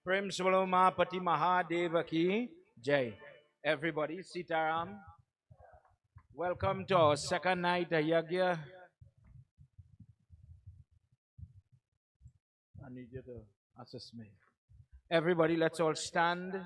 Prem Svalomapati Mahadeva ki Jai. Everybody, Sitaram. Welcome to our second night of Yagya. I need you to assist me. Everybody, let's all stand.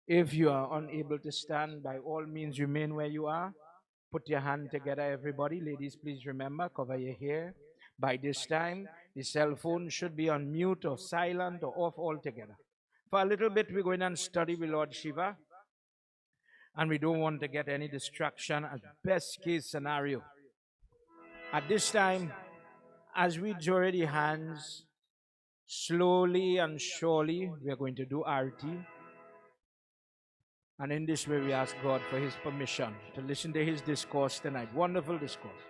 If you are unable to stand, by all means remain where you are. Put your hand together, everybody. Ladies, please remember, cover your hair. By this time, the cell phone should be on mute or silent or off altogether. For a little bit, we're going to study with Lord Shiva, and we don't want to get any distraction as best case scenario. At this time, as we join the hands, slowly and surely, we are going to do arti. And in this way, we ask God for His permission to listen to His discourse tonight. Wonderful discourse.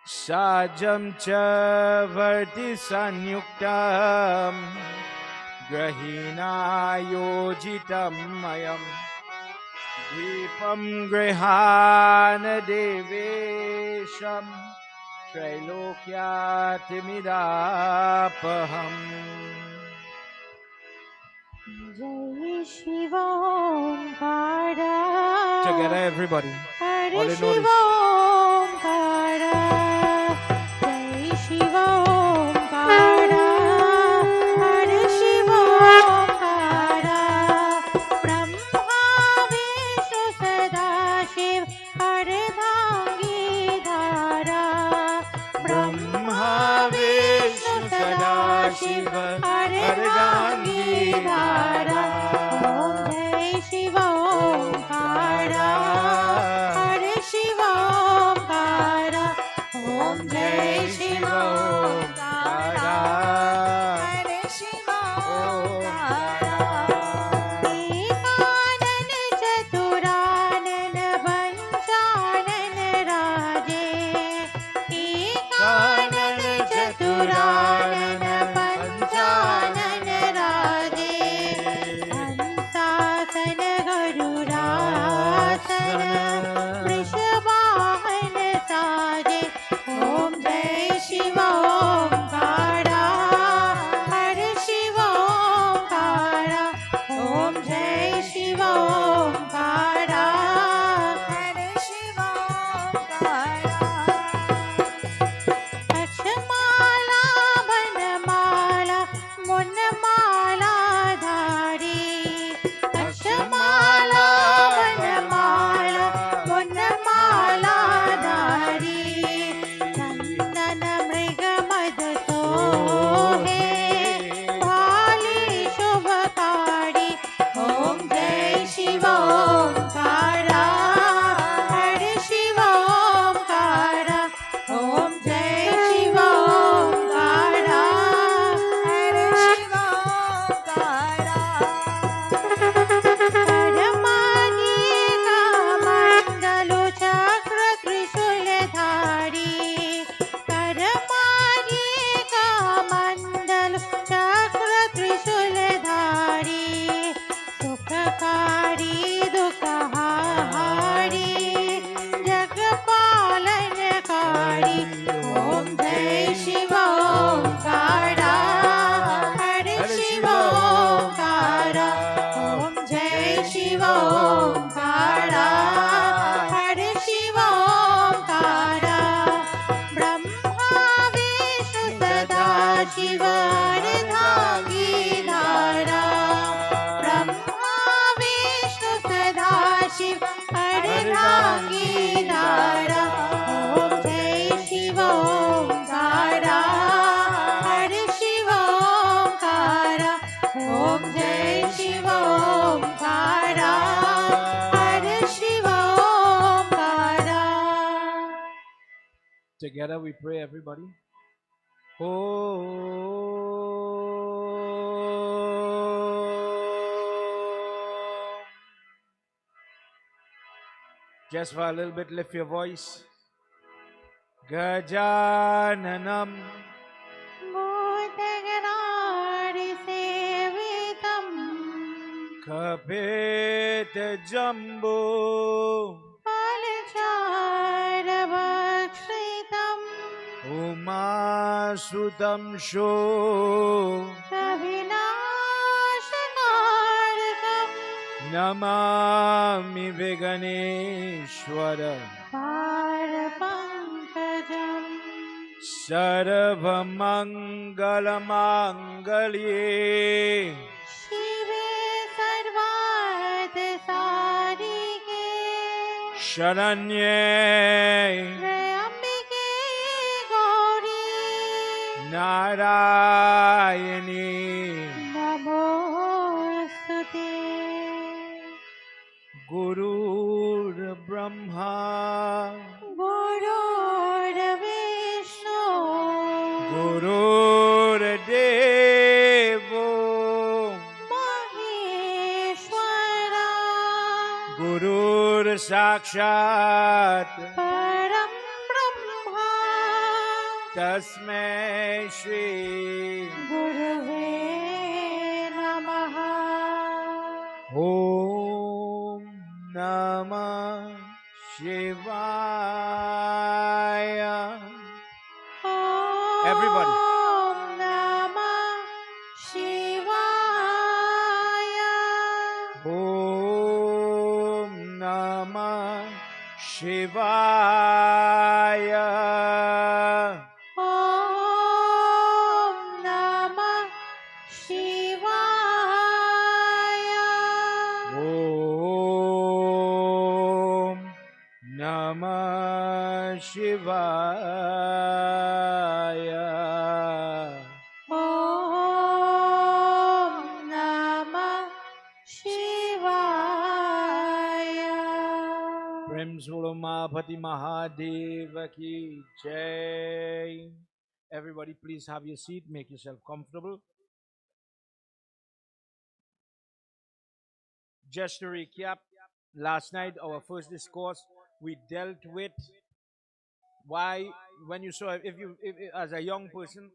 Sajam cha varti sanyuktam grahina yojitam mayam dipam grihana devesham trailokya timidapaham. Jai Shiva Omkara. Together, everybody. Hare Shiva Omkara. Jai Shiva Omkara. Hare Shiva Omkara. Brahma Vishnu Sadashiv Ardhangi Dhara. Brahma Vishnu Sadashiv Ardhangi Dhara. Om Jai Shiva Omkara. Hare Shiva Omkara. Om Jai Shiva Omkara. Hare Shiva Omkara. Ekanan Chaturanan Panchanan Raje. Ekanan Chaturanan Panchanan Raje. Hansasan Garudasan Vrishabhahan Saje. Om Jai Shiva Omkara. Hare Shiva Omkara. Om Jai Shiva Omkara. Hare Shiva Omkara. Ashmala Vanmala Munmala Dhari. Ashmala Vanmala Munmala Dhari. Chandana Mriga Madsohe Bhali Shubhakari. Om Jai Shiva Omkara. Hare Shiva Omkara. Om Jai Shiva Omkara. Hare Shiva Omkara. Paramagita Mandalu Chakra Trishulධari. Paramagita Mandalu Chakra Trishulධari. Sukhakari Dukhahari. Jagpalanakari. Om Jai Shiva Omkara. Hare Shiva Omkara. Om Jai Shiva Omkara. Hare Shiva Omkara. Brahma Vishnu Sadashiva Ardhangi Dhara. Brahma Vishnu Sadashiva Ardhangi Dhara. Om Jai Shiva Omkara. Hare Shiva Omkara. Om Jai Shiva Omkara. Hare Shiva Omkara. Together we pray, everybody. Just for a little bit, lift your voice. Gajananam Bhutagari sevitam Kapeta Jumbo Palacharabhakshitam Uma Sutam Sho Kavinashakarakam Namami Veganeshwara Parapankajam Sarvamangalamangaliye Shive Sarvate Sarike Sharanye Trayambike Gauri Narayani Namostute Gurur Brahma Gurur Vishnu Gurur Devo Maheshwara Gurur Sakshat Param Brahma Tasmai Shri Gurave Namaha Om Namah Shivaya. Everybody. Om Namah Shivaya Om Namah Shivaya. Om Namah Shivaya Om Namah Shivaya. Om Namah Shivaya Prem Sulomapati Mahadeva ki jai. Everybody, please have your seat. Make yourself comfortable. Just to recap, last night, our first discourse, we dealt with why, when you saw, if as a young person,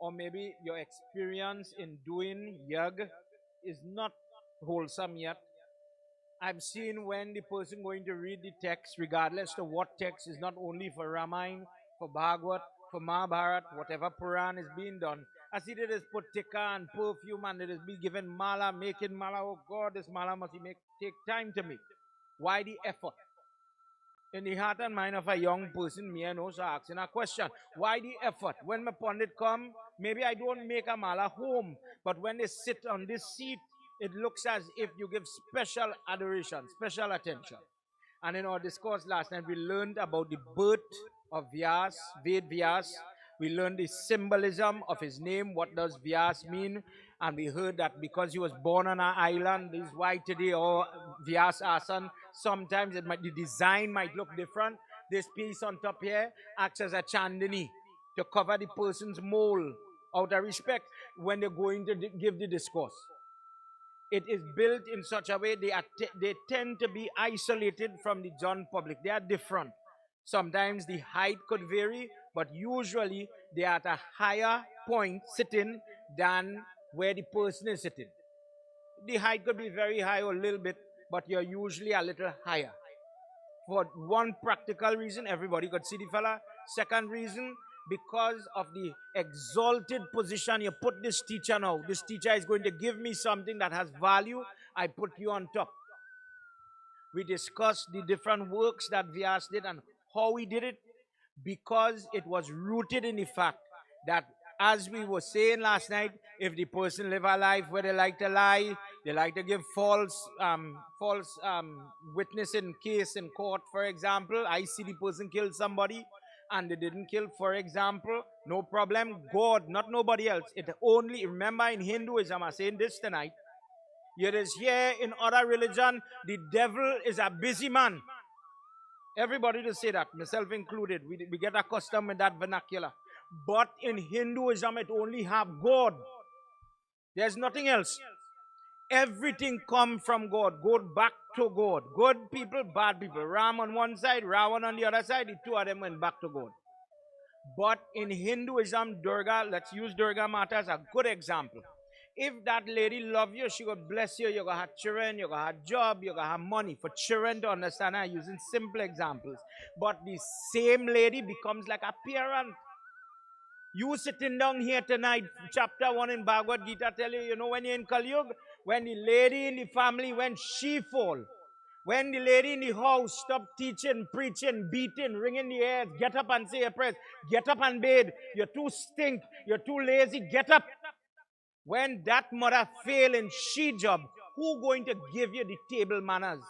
or maybe your experience in doing yag is not wholesome yet. I've seen when the person going to read the text, regardless of what text, is not only for Ramayana, for Bhagwat, for Mahabharat, whatever Puran is being done. I see that is put tikka and perfume and it is being given mala, making mala. Oh God, this mala must take time to make. Why the effort? In the heart and mind of a young person, me and also asking a question. Why the effort? When my pundit come, maybe I don't make a mala home, but when they sit on this seat, it looks as if you give special adoration, special attention. And in our discourse last night, we learned about the birth of Vyas, Ved Vyas. We learned the symbolism of his name. What does Vyas mean? And we heard that because he was born on an island, this is why today our Vyas Asan, sometimes the design might look different. This piece on top here acts as a chandani to cover the person's mole out of respect when they're going to give the discourse. It is built in such a way they tend to be isolated from the general public. They are different. Sometimes the height could vary, but usually they are at a higher point sitting than where the person is sitting. The height could be very high or a little bit, but you're usually a little higher. For one practical reason, everybody could see the fella. Second reason, because of the exalted position you put this teacher now. This teacher is going to give me something that has value. I put you on top. We discussed the different works that Vyas did and how he did it, because it was rooted in the fact that, as we were saying last night, if the person live a life where they like to lie, they like to give false witness in case in court, for example, I see the person killed somebody and they didn't kill, for example, no problem, God, not nobody else. It only, remember in Hinduism, I'm saying this tonight, it is here in other religion, the devil is a busy man. Everybody to say that, myself included. We get accustomed with that vernacular. But in Hinduism, it only have God. There's nothing else. Everything come from God. Go back to God. Good people, bad people. Ram on one side, Ravan on the other side. The two of them went back to God. But in Hinduism, Durga, let's use Durga Mata as a good example. If that lady love you, she will bless you. You're going to have children, you're going to have job, you're going to have money. For children to understand, I'm using simple examples. But the same lady becomes like a parent. You sitting down here tonight, chapter 1 in Bhagwat Gita tell you, when you're in Kali Yuga, when the lady in the family, when she fall, when the lady in the house stop teaching, preaching, beating, ringing the ears, get up and say a prayer, get up and bathe, you're too stink, you're too lazy, get up. When that mother fail in she job, who going to give you the table manners?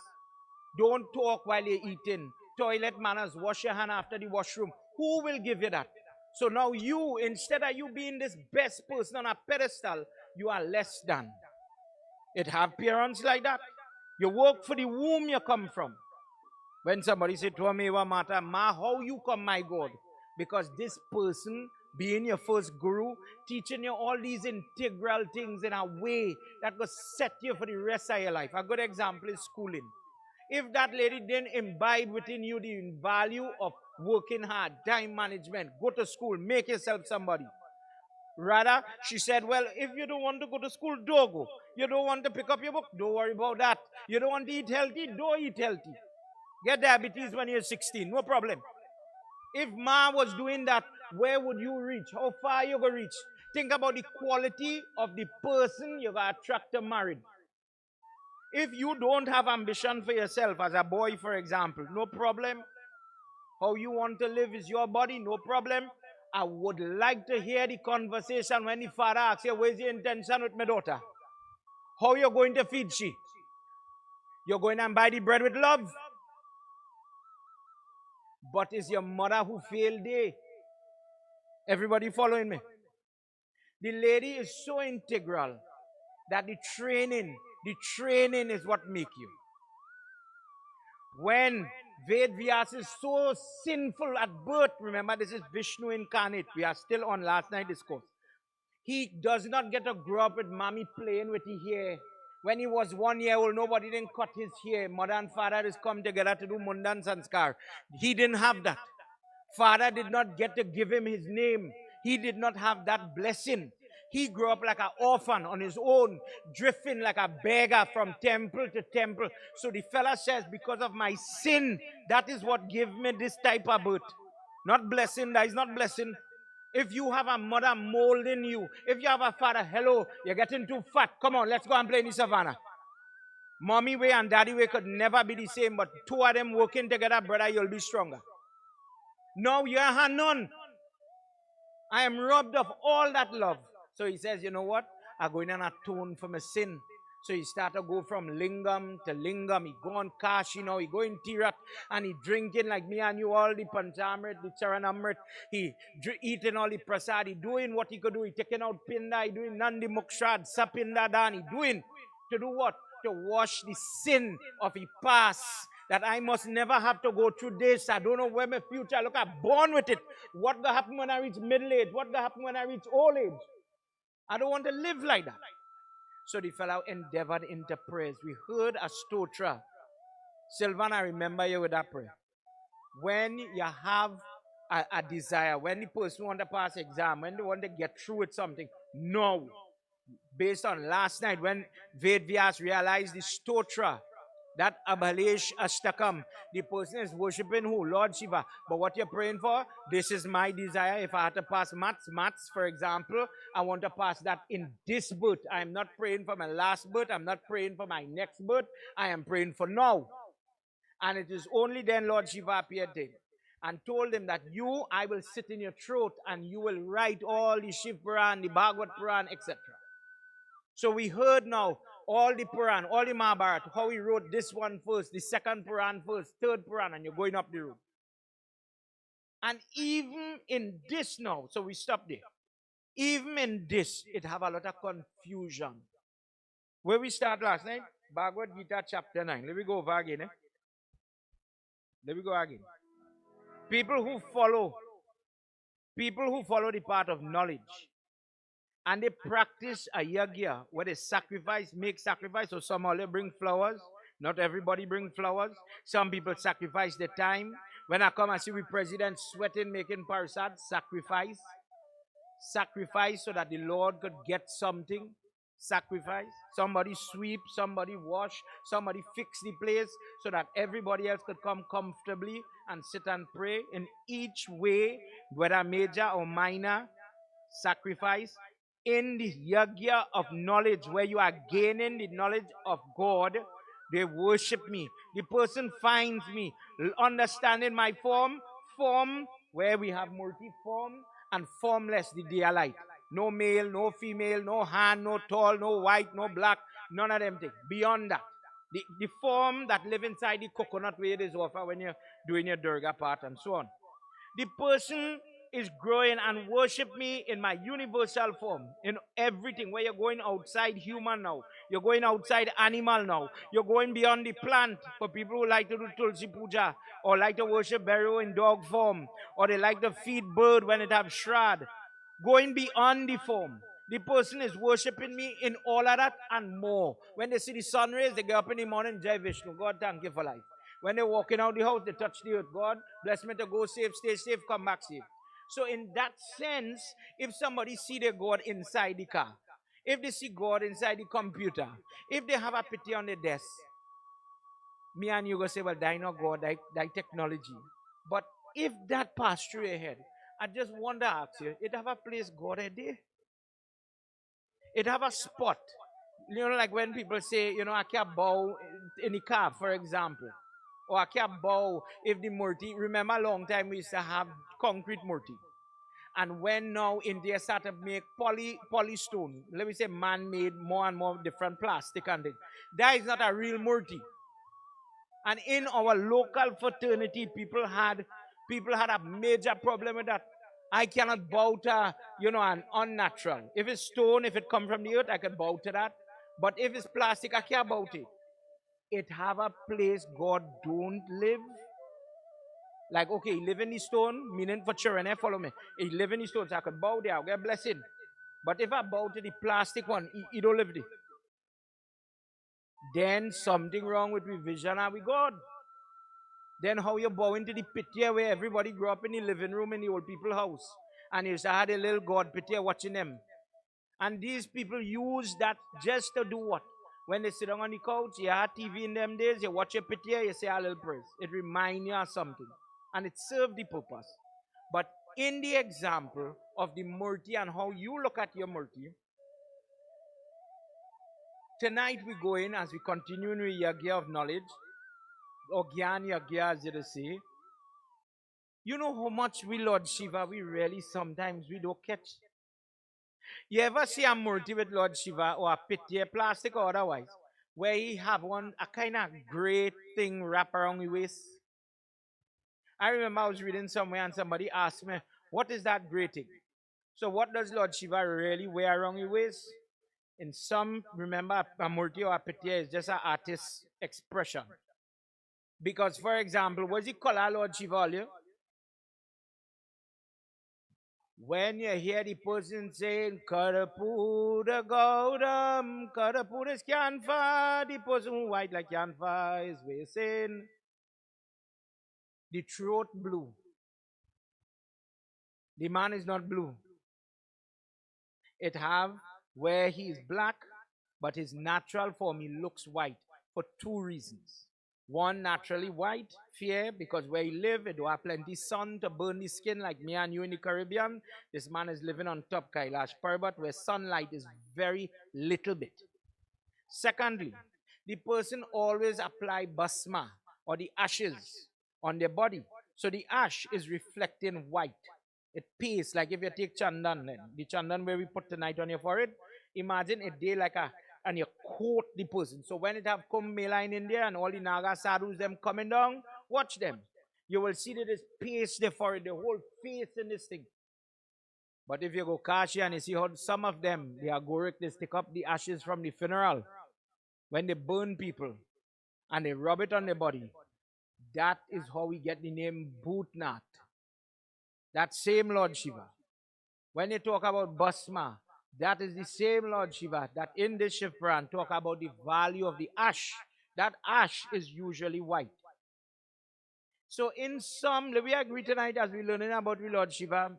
Don't talk while you're eating. Toilet manners, wash your hand after the washroom. Who will give you that? So now you, instead of you being this best person on a pedestal, you are less than. It have parents like that. You work for the womb you come from. When somebody say, Twameva Mata, Ma, how you come, my God? Because this person, being your first guru, teaching you all these integral things in a way that will set you for the rest of your life. A good example is schooling. If that lady didn't imbibe within you the value of working hard, time management, go to school, make yourself somebody. Rather, she said, well, if you don't want to go to school, don't go. You don't want to pick up your book, don't worry about that. You don't want to eat healthy, don't eat healthy. Get diabetes when you're 16, no problem. If Ma was doing that, where would you reach? How far you going to reach? Think about the quality of the person you're going to attract to married. If you don't have ambition for yourself, as a boy, for example, no problem. How you want to live is your body, no problem. I would like to hear the conversation when the father asks you, where's your intention with my daughter? How you going to feed she? You're going to buy the bread with love. But it's your mother who failed there. Everybody following me? The lady is so integral that the training is what make you. When Ved Vyas is so sinful at birth, remember this is Vishnu incarnate. We are still on last night discourse. He does not get to grow up with mommy playing with his hair. When he was 1 year old, nobody didn't cut his hair. Mother and father just come together to do Mundan Sanskar. He didn't have that. Father did not get to give him his name. He did not have that blessing. He grew up like an orphan on his own, drifting like a beggar from temple to temple. So the fella says, because of my sin, that is what gave me this type of birth. Not blessing, that is not blessing. If you have a mother molding you, if you have a father, hello, you're getting too fat. Come on, let's go and play in the savannah. Mommy way and daddy way could never be the same, but two of them working together, brother, you'll be stronger. No, you have none. I am robbed of all that love. So he says, you know what? I'm going to atone for my sin. So he start to go from lingam to lingam. He go on Kashi now. He go in Tirat and he drinking like me and you all the panchamrit, the charanamrit. He eating all the prasad. He doing what he could do. He taking out pinda. He doing nandi mukshad, sapinda dan. He doing to do what? To wash the sin of his past. That I must never have to go through this. I don't know where my future. Look, I'm born with it. What will happen when I reach middle age? What will happen when I reach old age? I don't want to live like that. So the fellow endeavored into prayers. We heard a stotra. Sylvan, I remember you with that prayer. When you have a desire, when the person want to pass exam, when they want to get through with something, no. Based on last night, when Ved Vyas realized the stotra, that Abhalesh Ashtakam, the person is worshipping who? Lord Shiva. But what you're praying for? This is my desire. If I had to pass maths, for example, I want to pass that in this birth. I am not praying for my last birth. I'm not praying for my next birth. I am praying for now. And it is only then Lord Shiva appeared to him and told him that you, I will sit in your throat and you will write all the Shiv Puran, the Bhagwat Puran, etc. So we heard now all the Puran, all the Mahabharata, how he wrote this one first, the second Puran first, third Puran, and you're going up the road. And even in this now, so we stop there. Even in this, it have a lot of confusion. Where we start last night, Bhagwat Gita chapter 9. Let me go over again. Let me go again. People who follow the path of knowledge, And they practice a yagya where they sacrifice, make sacrifice. So some only bring flowers. Not everybody bring flowers. Some people sacrifice their time. When I come and see we president sweating, making parasat, sacrifice. Sacrifice so that the Lord could get something. Sacrifice. Somebody sweep, somebody wash, somebody fix the place so that everybody else could come comfortably and sit and pray in each way, whether major or minor. Sacrifice in the yagya of knowledge, where you are gaining the knowledge of God. They worship me. The person finds me, understanding my form where we have multi-form and formless, the daylight. No male, no female, no hand, no tall, no white, no black, none of them things. Beyond that, the form that live inside the coconut where it is offer when you're doing your Durga part and so on. The person is growing and worship me in my universal form, in everything. Where you're going outside human now, you're going outside animal now, you're going beyond the plant. For people who like to do tulsi puja or like to worship burial in dog form, or they like to feed bird when it have shrad, going beyond the form. The person is worshiping me in all of that and more. When they see the sun rays, they get up in the morning, Jai Vishnu, God thank you for life. When they're walking out the house, they touch the earth. God, bless me to go safe, stay safe, come back safe. So in that sense, if somebody see their God inside the car, if they see God inside the computer, if they have a pity on the desk, me and you go say, well, die not God, die technology. But if that pass through your head, I just wonder, ask you, it have a place God a day? It have a spot. You know, like when people say, you know, I can't bow in the car, for example. Or I can't bow if the murti. Remember a long time we used to have concrete murti. And when now India started to make polystone, let me say man-made, more and more different plastic and things, that is not a real murti. And in our local fraternity, people had a major problem with that. I cannot bow to, an unnatural. If it's stone, if it come from the earth, I can bow to that. But if it's plastic, I can't bow to it. It have a place God don't live. Like, okay, he live in the stone, meaning for children, follow me. He live in the stone, so I could bow there, I'll get blessing. But if I bow to the plastic one, he don't live there. Then something wrong with we vision and we God. Then how you bow into the picture where everybody grew up in the living room in the old people house. And you had a little God picture watching them. And these people use that just to do what? When they sit down on the couch, you have TV in them days, you watch a picture, you say a little praise. It reminds you of something. And it serves the purpose. But in the example of the murti and how you look at your murti, tonight we go in as we continue in the Yagya of knowledge, or Gyan Yagya as they say. You know how much we Lord Shiva, we really sometimes we don't catch. You ever see a murti with Lord Shiva or a pity, plastic or otherwise, where he have a kind of great thing wrap around his waist? I remember I was reading somewhere and somebody asked me, what is that great thing? So what does Lord Shiva really wear around his waist? In some, remember, a murti or a pity is just an artist's expression. Because, for example, what's the color Lord Shiva? When you hear the person saying Karapura Gaudam, Karapura is Kyanfa, the person who white like Kyanfa is saying the throat blue. The man is not blue. It have where he is black, but his natural form he looks white for two reasons. One, naturally white, fear, because where he live, it do have plenty sun to burn the skin like me and you in the Caribbean. This man is living on top Kailash Parbat where sunlight is very little bit. Secondly, the person always apply basma or the ashes on their body. So the ash is reflecting white. It pays like if you take chandan, the chandan where we put tonight on your forehead, imagine a day like and you coat the person. So when it have Kumbh Mela in India and all the Naga sadhus them coming down, watch them. You will see that it's paste there for the whole face in this thing. But if you go Kashi and you see how some of them, the agoric, they stick up the ashes from the funeral when they burn people and they rub it on their body. That is how we get the name Bhutnath. That same Lord Shiva. When they talk about Basma, That is the same Lord Shiva that in this Shiv Puran talk about the value of the ash. That ash is usually white. So in some, we agree tonight as we learning about the Lord Shiva,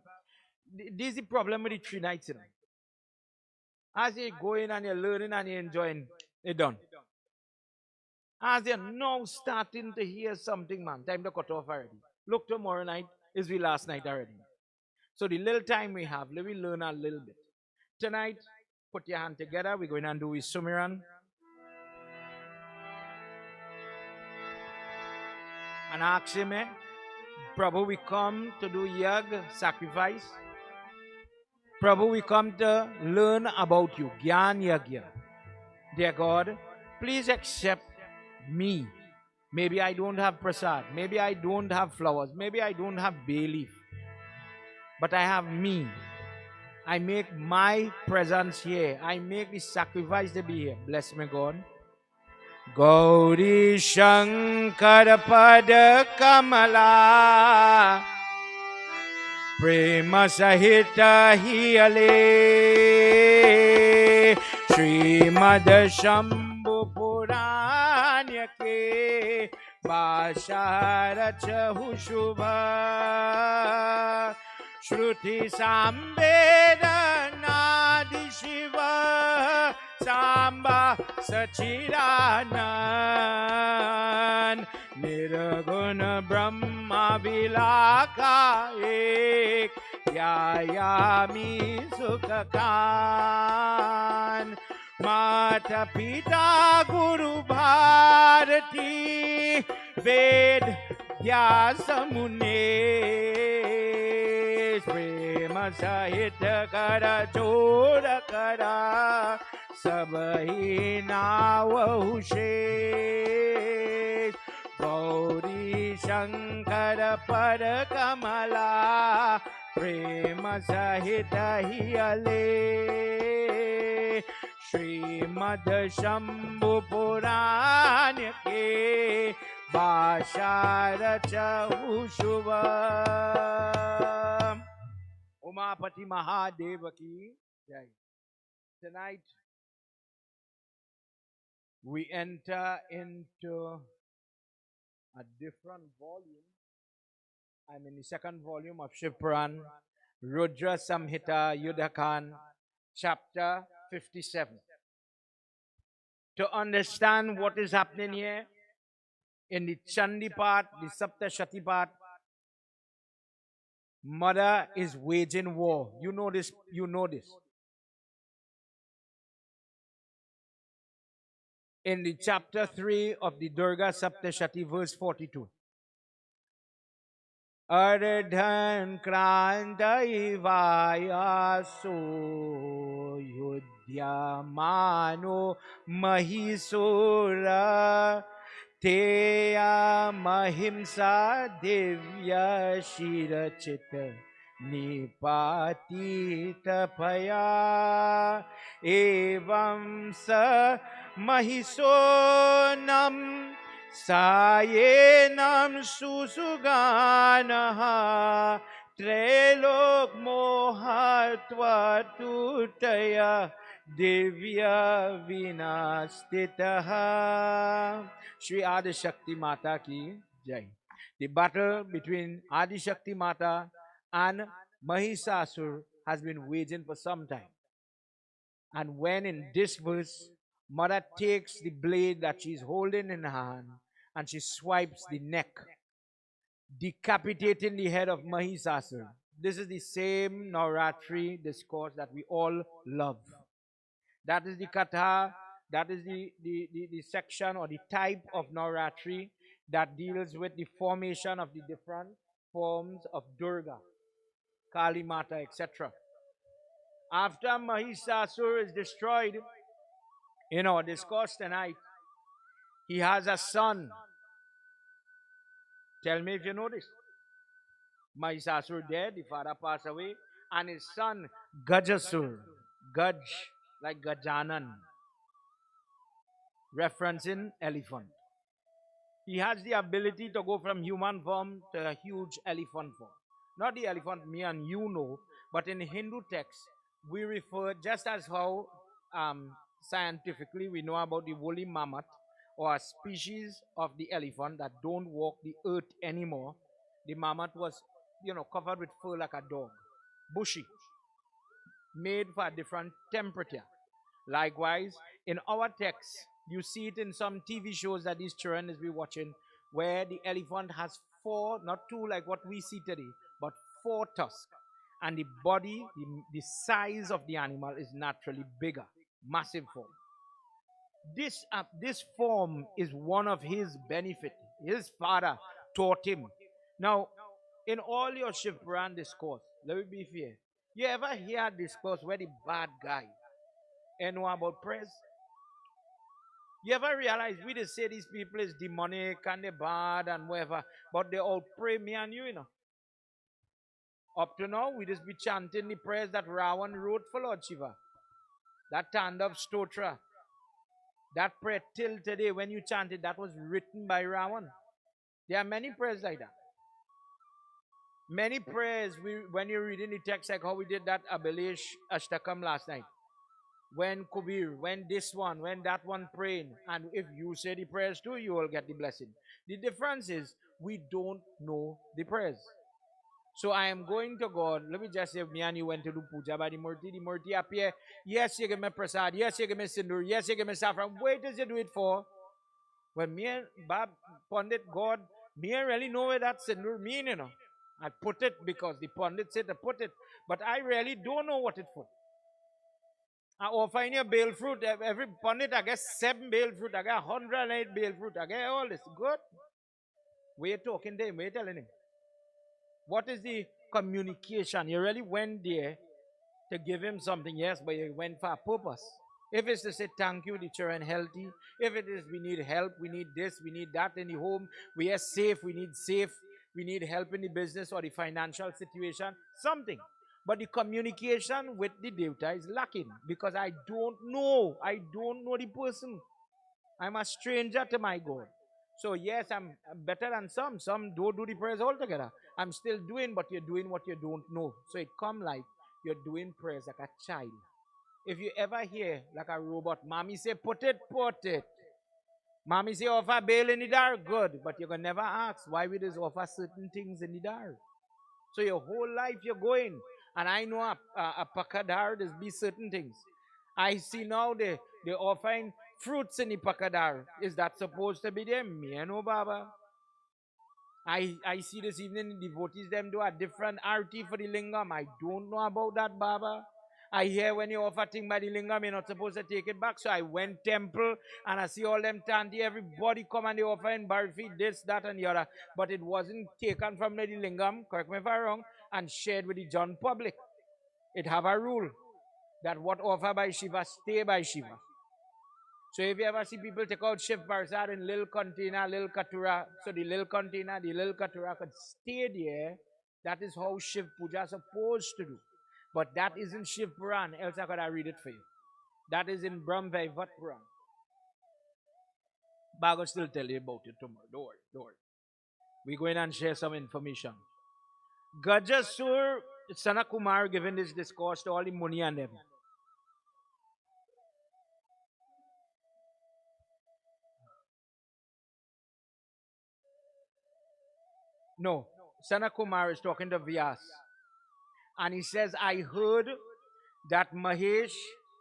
this is the problem with the 3 nights. As you go in and you're learning and you're enjoying, it done. As you're now starting to hear something, man, time to cut off already. Look, tomorrow night is the last night already. So the little time we have, let me learn a little bit. Tonight, put your hand together. We're going to do is Sumiran. And ask him, Prabhu, we come to do yag, sacrifice. Prabhu, we come to learn about you, Gyan Yagya. Dear God, please accept me. Maybe I don't have prasad. Maybe I don't have flowers. Maybe I don't have bay leaf. But I have me. I make my presence here. I make the sacrifice to be here. Bless me, God. Gauri Shankar Pada Kamala Prema Sahita Hiyale Srimad Shambhu Puranya Ke Bashara Shubha Shruti Samveda Nadi Shiva Samba Sachidanan Nirguna Brahma Vilaka Ek Yayami Sukhakan Mata Pita Guru Bharati Ved Vyasa Mune Prema Sahita Kara Chora Kara Sabhi Nawahu Shesh Gauri Shankara Parakamala Prema Sahita Hiyale Srimad Shambhu Puranya Ke Bashara Chahushubha Umapati Mahadeva Ki Jai. Tonight we enter into a different volume. I'm in the second volume of Shiv Puran, Rudra Samhita, Yuddha, chapter 57. To understand what is happening here, in the Chandi part, the Sapta Shati part, mother is waging war. You know this, you know this. In the chapter 3 of the Durga Sapta Shati, verse 42. Ardhan Kranta Vayaso Yudhyamano Mahisura Teya Mahimsa Divya Shirachita Nipati Tapaya Evam Sa Mahisonam Sayenam Susuganaha Trelok Mohatva Tutaya Divya Vinastitaha. Shri Adi Shakti Mata Ki Jai. The battle between Adi Shakti Mata and Mahisasur has been waging for some time. And when in this verse, Mother takes the blade that she's holding in her hand and she swipes the neck, decapitating the head of Mahisasur. This is the same Navratri discourse that we all love. That is the katha, that is the section or the type of Navratri that deals with the formation of the different forms of Durga, Kali Mata, etc. After Mahisasur is destroyed, in our discourse tonight, he has a son. Tell me if you know this. Mahisasur dead, the father passed away, and his son Gajasure, Gaj like Gajanan, referencing elephant. He has the ability to go from human form to a huge elephant form. Not the elephant me and you know, but in Hindu text, we refer, just as how scientifically we know about the woolly mammoth, or a species of the elephant that don't walk the earth anymore. The mammoth was, covered with fur like a dog, bushy, made for a different temperature. Likewise, in our text, you see it in some TV shows that these children is be watching, where the elephant has four, not two like what we see today, but four tusks. And the body, the size of the animal is naturally bigger, massive form. This form is one of his benefit. His father taught him. Now, in all your Puran discourse, let me be fair. You ever hear discourse where the bad guy and know about prayers? You ever realize we just say these people is demonic and they bad and whatever, but they all pray me and you. Up to now, we just be chanting the prayers that Ravan wrote for Lord Shiva. That Tandav Stotra, that prayer till today, when you chant it, that was written by Ravan. There are many prayers like that. Many prayers, when you're reading the text, like how we did that Abelish Ashtakam last night. When Kubir, when this one, when that one praying, and if you say the prayers too, you will get the blessing. The difference is we don't know the prayers. So I am going to God. Let me just say, me and you went to do puja by the Murti. The Murti appear. Yes, you give me prasad. Yes, you give me sindur. Yes, you give me saffron. Wait does you do it for? When me and Bab Pandit God, me I really know where that sindur mean. I put it because the Pandit said to put it. But I really don't know what it for. I offer in your bale fruit. Every Pandit, I get 7 bale fruit. I get 108 bale fruit. I get all this. Good. We're talking to him. We're telling him. What is the communication? You really went there to give him something, yes, but you went for a purpose. If it's to say thank you, the children healthy. If it is we need help, we need this, we need that in the home. We are safe, we need safe. We need help in the business or the financial situation, something. But the communication with the Devta is lacking because I don't know. I don't know the person. I'm a stranger to my God. So yes, I'm better than some. Some don't do the prayers altogether. I'm still doing, but you're doing what you don't know. So it come like you're doing prayers like a child. If you ever hear like a robot, mommy say put it, put it. Mommy say offer bail in the dark, good. But you're gonna never ask why we just offer certain things in the dark. So your whole life you're going. And I know a pakadar, there's be certain things. I see now they offering fruits in the pakadar. Is that supposed to be them? Me and no Baba. I see this evening the devotees them do a different arti for the lingam. I don't know about that, Baba. I hear when you offer thing by the lingam, you're not supposed to take it back. So I went temple and I see all them tanti, everybody come and they offer in barfi, this, that, and the other. But it wasn't taken from the lingam, correct me if I'm wrong, and shared with the John public. It have a rule that what offer by Shiva, stay by Shiva. So if you ever see people take out Shiv Barsad in little container, little katura, so the little container, the little katura could stay there. That is how Shiv Puja is supposed to do. But that isn't Shiv Puran, else I could read it for you. That is in Brahmvaivat Puran. But I'll still tell you about it tomorrow. Don't worry, don't worry. We're going and share some information. Gajasure, Sanakumar giving this discourse to all the Muni and them. No, Sanakumar is talking to Vyas. And he says, I heard that Mahesh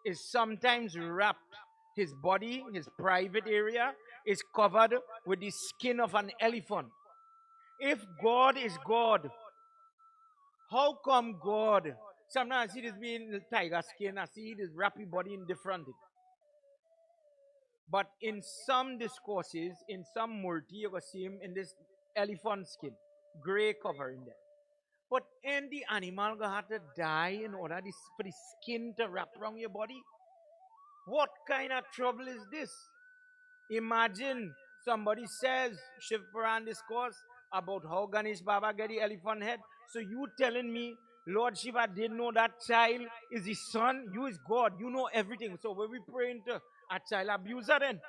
is sometimes wrapped, his body, his private area, is covered with the skin of an elephant. If God is God, how come God? Sometimes I see this being tiger skin, I see this wrap his body in different. But in some discourses, in some murti, you can see him in this elephant skin, gray cover in there. But in the animal gonna have to die in order for the skin to wrap around your body? What kind of trouble is this? Imagine somebody says Shiv Puran discourse about how Ganesh Baba get the elephant head. So you telling me Lord Shiva didn't know that child is his son? You is God. You know everything. So when we pray into a child abuser then?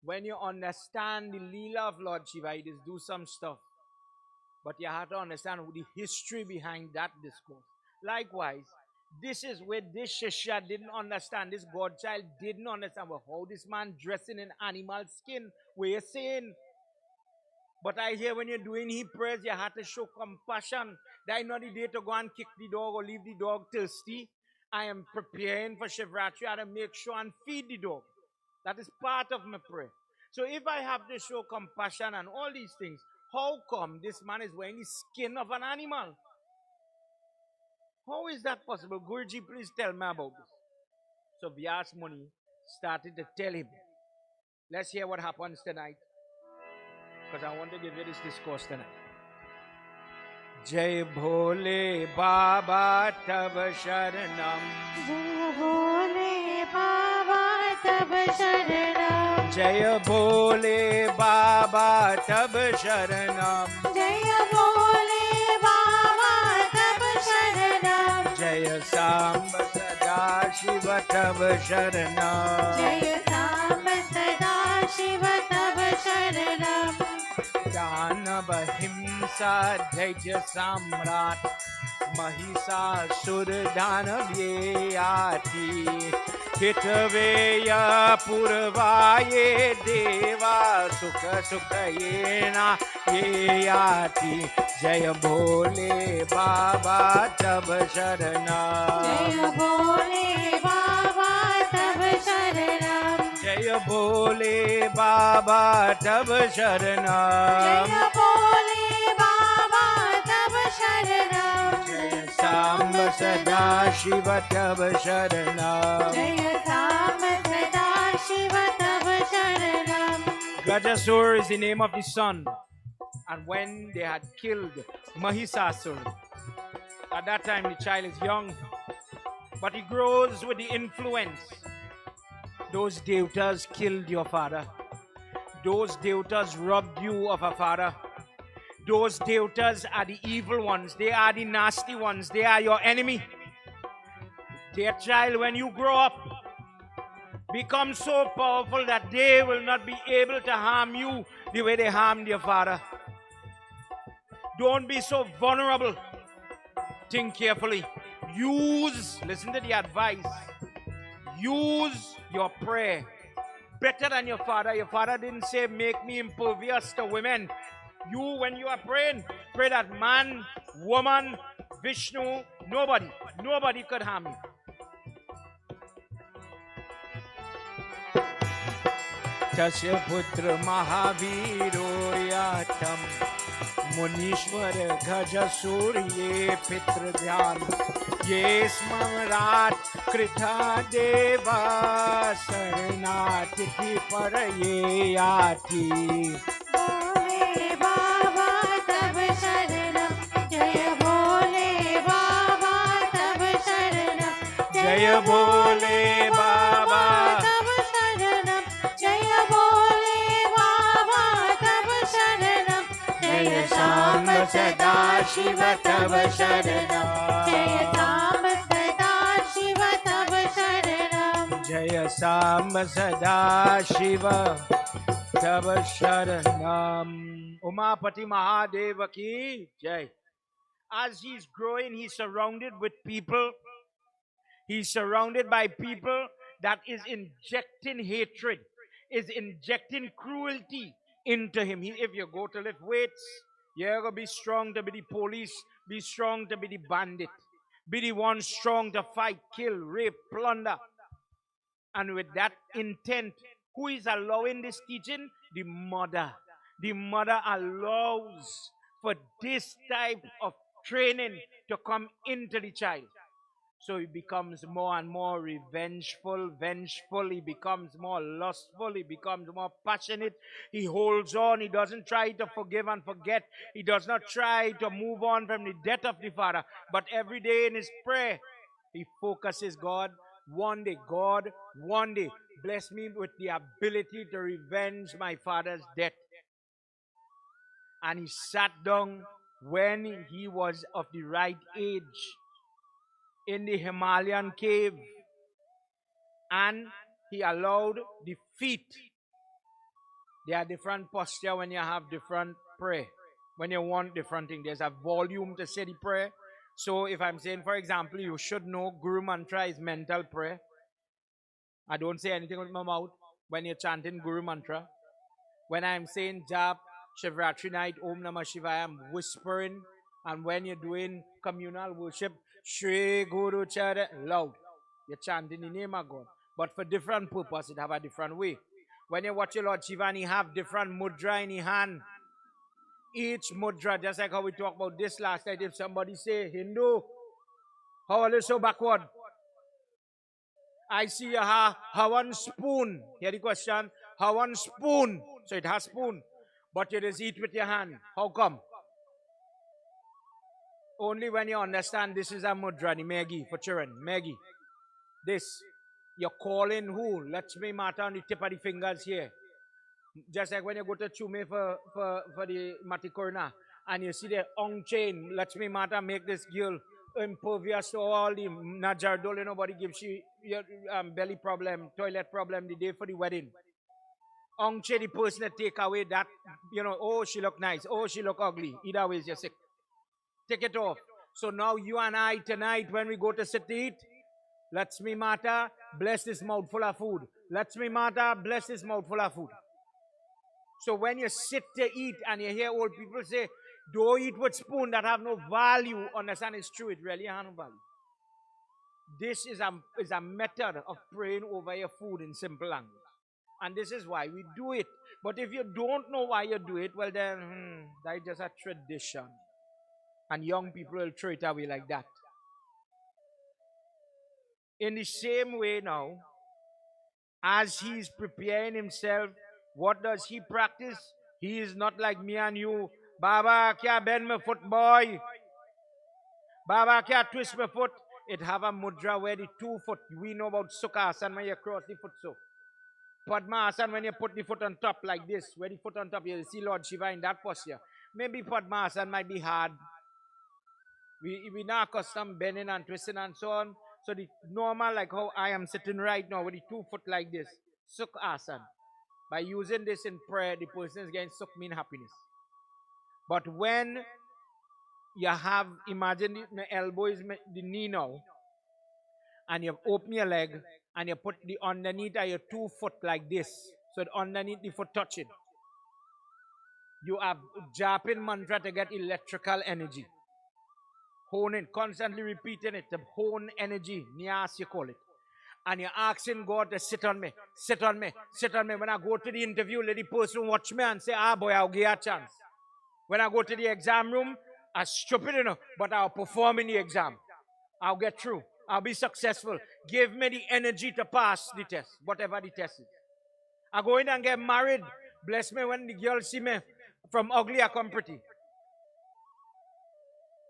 When you understand the Leela of Lord Shiva, it is do some stuff. But you have to understand the history behind that discourse. Likewise, this is where this Shishya didn't understand, this godchild didn't understand, well, how this man dressing in animal skin, where you're saying, but I hear when you're doing he prayers, you have to show compassion. That is not the day to go and kick the dog or leave the dog thirsty. I am preparing for Shivratri. I have to make sure and feed the dog. That is part of my prayer. So if I have to show compassion and all these things, how come this man is wearing the skin of an animal? How is that possible? Guruji, please tell me about this. So Vyas Muni started to tell him. Let's hear what happens tonight. Because I want to give you this discourse tonight. Jai Bhole Baba Tab Sharanam. Jai Bhole Baba Tab Sharanam. Jai Bhole Baba Tab Sharanam. Jai Bhole Baba Tab Sharanam. Jai Samba Sada Shiva Tab Sharanam. Jai Samba Sada Shiva Tab Sharanam. दानव हिंसा दैत्य सम्राट महिषासुर दानव ये आती हितवेय पूर्वाये देवा सुख सुख ये ना ये आती जय भोले बाबा तब शरणा जय भोले बाबा तब शरणम जय भोले बाबा तब शरणा जय भोले बाबा तब शरणम जय सांब सदा शिव तब शरणा जय सांब सदा शिव तब शरणम. Gajasure is the name of the sun. And when they had killed Mahisasura, at that time the child is young, but he grows with the influence. Those devatas killed your father. Those devatas robbed you of a father. Those devatas are the evil ones. They are the nasty ones. They are your enemy. Dear child, when you grow up, become so powerful that they will not be able to harm you the way they harmed your father. Don't be so vulnerable. Think carefully. Listen to the advice. Use your prayer better than your father. Your father didn't say, make me impervious to women. You, when you are praying, pray that man, woman, Vishnu, nobody could harm you. Tasya putra mahaviro yatam munishwar Gajasure ye pitra dhyan ye smamrat kritha deva saranatiti par ye aati भोले बाबा तब शरणम जय भोले बाबा तब शरणम जय भोले बाबा तब शरणम जय भोले बाबा तब शरणम जय सांब सदा शिव तब शरणम जय सांब सदा शिव तब शरणम जय सांब सदा शिव तब sharanam. Umapati Mahadeva ki jai. As he's growing, he's surrounded with people. He's surrounded by people that is injecting hatred, is injecting cruelty into him. If you go to lift weights, you're going to be strong to be the police, be strong to be the bandit, be the one strong to fight, kill, rape, plunder. And with that intent, who is allowing this teaching? The mother. The mother allows for this type of training to come into the child. So he becomes more and more vengeful. He becomes more lustful. He becomes more passionate. He holds on. He doesn't try to forgive and forget. He does not try to move on from the death of the father. But every day in his prayer, he focuses God. One day, God, one day, bless me with the ability to revenge my father's death. And he sat down when he was of the right age in the Himalayan cave, and he allowed the feet. There are different posture when you have different prayer. When you want different things, there's a volume to say the prayer. So if I'm saying, for example, you should know Guru Mantra is mental prayer. I don't say anything with my mouth when you're chanting Guru Mantra. When I'm saying Jap, Shivratri night, Om Namah Shivaya, I'm whispering. And when you're doing communal worship, Shri Guru Chara, loud. You're chanting the name of God. But for different purpose, it have a different way. When you watch your Lord Shiva and he have different mudra in his hand, each mudra, just like how we talked about this last night, if somebody say, Hindu, how are they so backward? I see how one spoon. Here the question, how one spoon. So it has spoon. But you just eat with your hand. How come? Only when you understand this is a mudra, the Maggie for children. Maggie. This. You're calling who? Lakshmi Mata on the tip of the fingers here. Just like when you go to Chume for the Matikorna and you see the on chain, Lakshmi Mata make this girl impervious to all the Najardol, nobody gives you your belly problem, toilet problem the day for the wedding. On chain, the person that take away that, oh, she look nice, oh, she look ugly. Either way, you're sick. Take it off. So now you and I tonight, when we go to sit to eat, Lakshmi Mata, bless this mouthful of food. Lakshmi Mata, bless this mouthful of food. So when you sit to eat and you hear old people say, don't eat with spoon that have no value, understand it's true, it really has no value. This is a method of praying over your food in simple language. And this is why we do it. But if you don't know why you do it, well then, that is just a tradition. And young people will throw it away like that. In the same way now, as he's preparing himself, what does he practice? He is not like me and you. Baba, kya bend my foot, boy? Baba, kya twist my foot? It have a mudra where the 2 foot. We know about Sukha Asan when you cross the foot so. Padma Asan when you put the foot on top like this. Where the foot on top, you see Lord Shiva in that posture. Maybe Padma Asan might be hard. We now accustomed bending and twisting and so on. So the normal, like how I am sitting right now with the 2 foot like this, Sukh Asan. By using this in prayer, the person is getting Sukh mean happiness. But when you have, imagine the elbow is the knee now, and you open your leg, and you put the underneath of your 2 foot like this. So underneath the foot touching. You are japping mantra to get electrical energy. Honing, constantly repeating it to hone energy. Nyas, you call it. And you're asking God to sit on me, sit on me, sit on me. When I go to the interview, let the person watch me and say, boy, I'll give you a chance. When I go to the exam room, I'm stupid enough, but I'll perform in the exam. I'll get through. I'll be successful. Give me the energy to pass the test, whatever the test is. I go in and get married. Bless me when the girls see me from ugly I come pretty.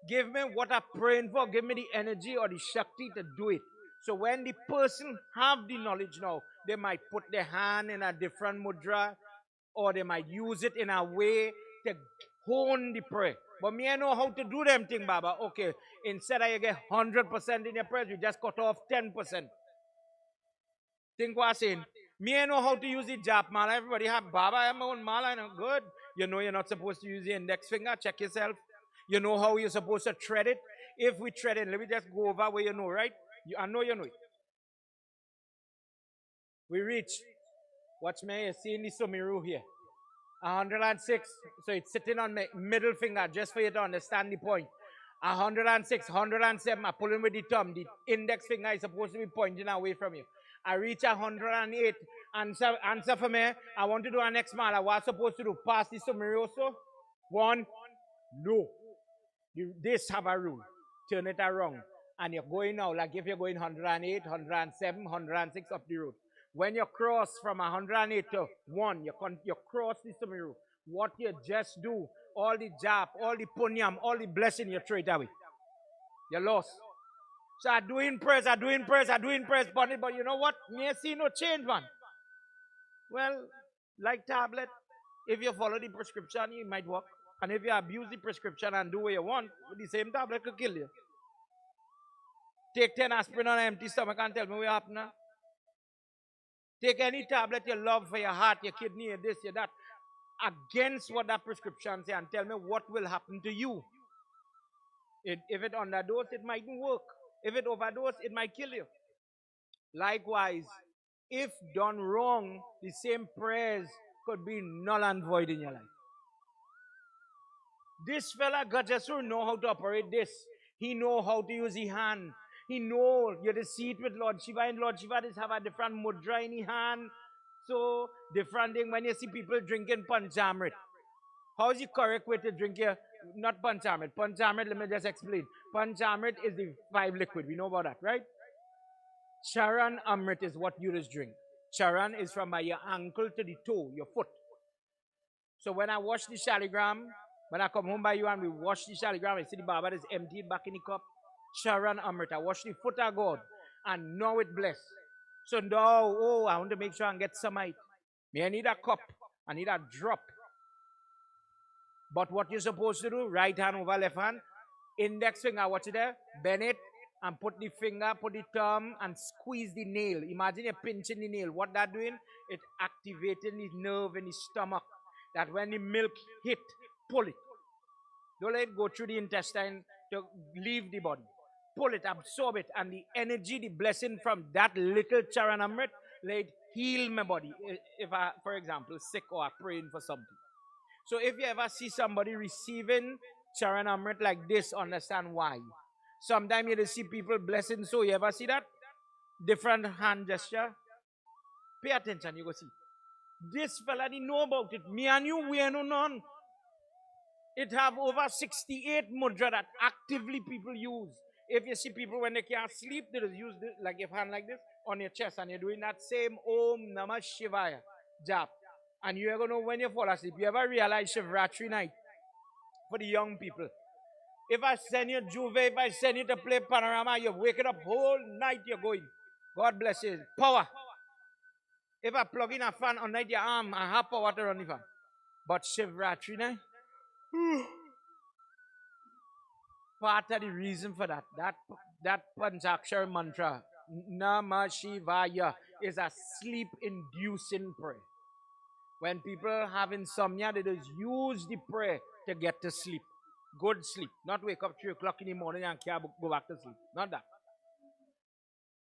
Give me what I'm praying for. Give me the energy or the Shati to do it. So when the person have the knowledge now, they might put their hand in a different mudra, or they might use it in a way to hone the prayer. But me, I know how to do them thing, Baba. Okay, instead of you get 100% in your prayers, you just cut off 10%. Think what I'm saying? Me, I know how to use the jap mala. Everybody have Baba, I have my own mala. And I'm good. You know you're not supposed to use the index finger. Check yourself. You know how you're supposed to thread it. If we thread it, let me just go over where you know, right? I know you know it. We reach. Watch me, you see in the sumiru here. 106. So it's sitting on my middle finger just for you to understand the point. 106, 107. I pull in with the thumb. The index finger is supposed to be pointing away from you. I reach 108. Answer for me. I want to do an next mile. What I supposed to do? Pass the sumiru also? 1. No. This have a rule. Turn it around. And you're going now, like if you're going 108, 107, 106 up the road. When you cross from 108 to 1, you cross the sumiru. What you just do, all the jap, all the punyam, all the blessing, you throw it away. You're lost. So I'm doing prayers, but you know what? Me see no change, man. Well, like tablet, if you follow the prescription, it might work. And if you abuse the prescription and do what you want, the same tablet could kill you. Take 10 aspirin on an empty stomach and tell me what happened now. Take any tablet you love for your heart, your kidney, your this, your that, against what that prescription says, and tell me what will happen to you. If it underdose, it mightn't work. If it overdose, it might kill you. Likewise, if done wrong, the same prayers could be null and void in your life. This fella Gajasure know how to operate this. He know how to use his hand. He know you to see it with Lord Shiva, and Lord Shiva just have a different mudra in his hand. So different thing when you see people drinking panchamrit. How is the correct way to drink your not panchamrit? Panchamrit, let me just explain. Panchamrit is the five liquid. We know about that, right? Charan Amrit is what you just drink. Charan is from by your ankle to the toe, your foot. So when I wash the shaligram, when I come home by you and we wash the shaligram, I see the Baba is emptied back in the cup. Charan Amrit. I wash the foot of God and now it bless. So now, oh, I want to make sure I get some light. May I need a cup. I need a drop. But what you're supposed to do, right hand over left hand, index finger, watch it there, bend it, and put the finger, put the thumb, and squeeze the nail. Imagine you're pinching the nail. What that doing? It activating the nerve in the stomach. That when the milk hit, pull it. Don't let it go through the intestine to leave the body. Pull it, absorb it, and the energy, the blessing from that little charanamrit, let it heal my body. If I, for example, sick or I'm praying for something. So if you ever see somebody receiving charanamrit like this, understand why. Sometimes you see people blessing, so you ever see that? Different hand gesture. Pay attention, you go see. This fella didn't know about it. Me and you, we ain't know none. It have over 68 mudra that actively people use. If you see people when they can't sleep, they just use this, like your hand like this on your chest, and you're doing that same Om Namah Shivaya jap. And you're going to know when you fall asleep. You ever realize Shivratri night for the young people? If I send you Juve, if I send you to play Panorama, you're waking up whole night, you're going. God bless you. Power. If I plug in a fan underneath your arm, I have power to run the fan. But Shivratri night, part of the reason for that Panchakshar mantra, Namah Shivaya, is a sleep-inducing prayer. When people have insomnia, they just use the prayer to get to sleep. Good sleep. Not wake up 3 o'clock in the morning and can't go back to sleep. Not that.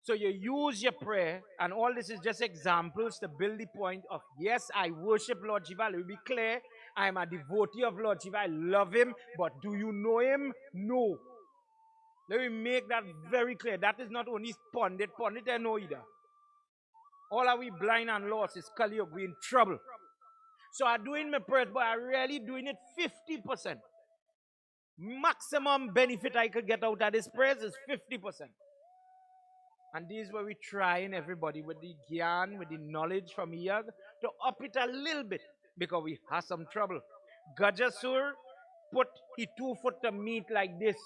So you use your prayer, and all this is just examples to build the point of, yes, I worship Lord Shiva. Let me be clear. I am a devotee of Lord Shiva. I love him. But do you know him? No. Let me make that very clear. That is not only Pandit. Pandit I know either. All are we blind and lost is Kali Yuga. We in trouble. So I'm doing my prayers, but I'm really doing it 50%. Maximum benefit I could get out of this prayers is 50%. And this is where we trying everybody with the gyan, with the knowledge from Yag, to up it a little bit because we have some trouble. Gajasure put his 2 foot to meet like this.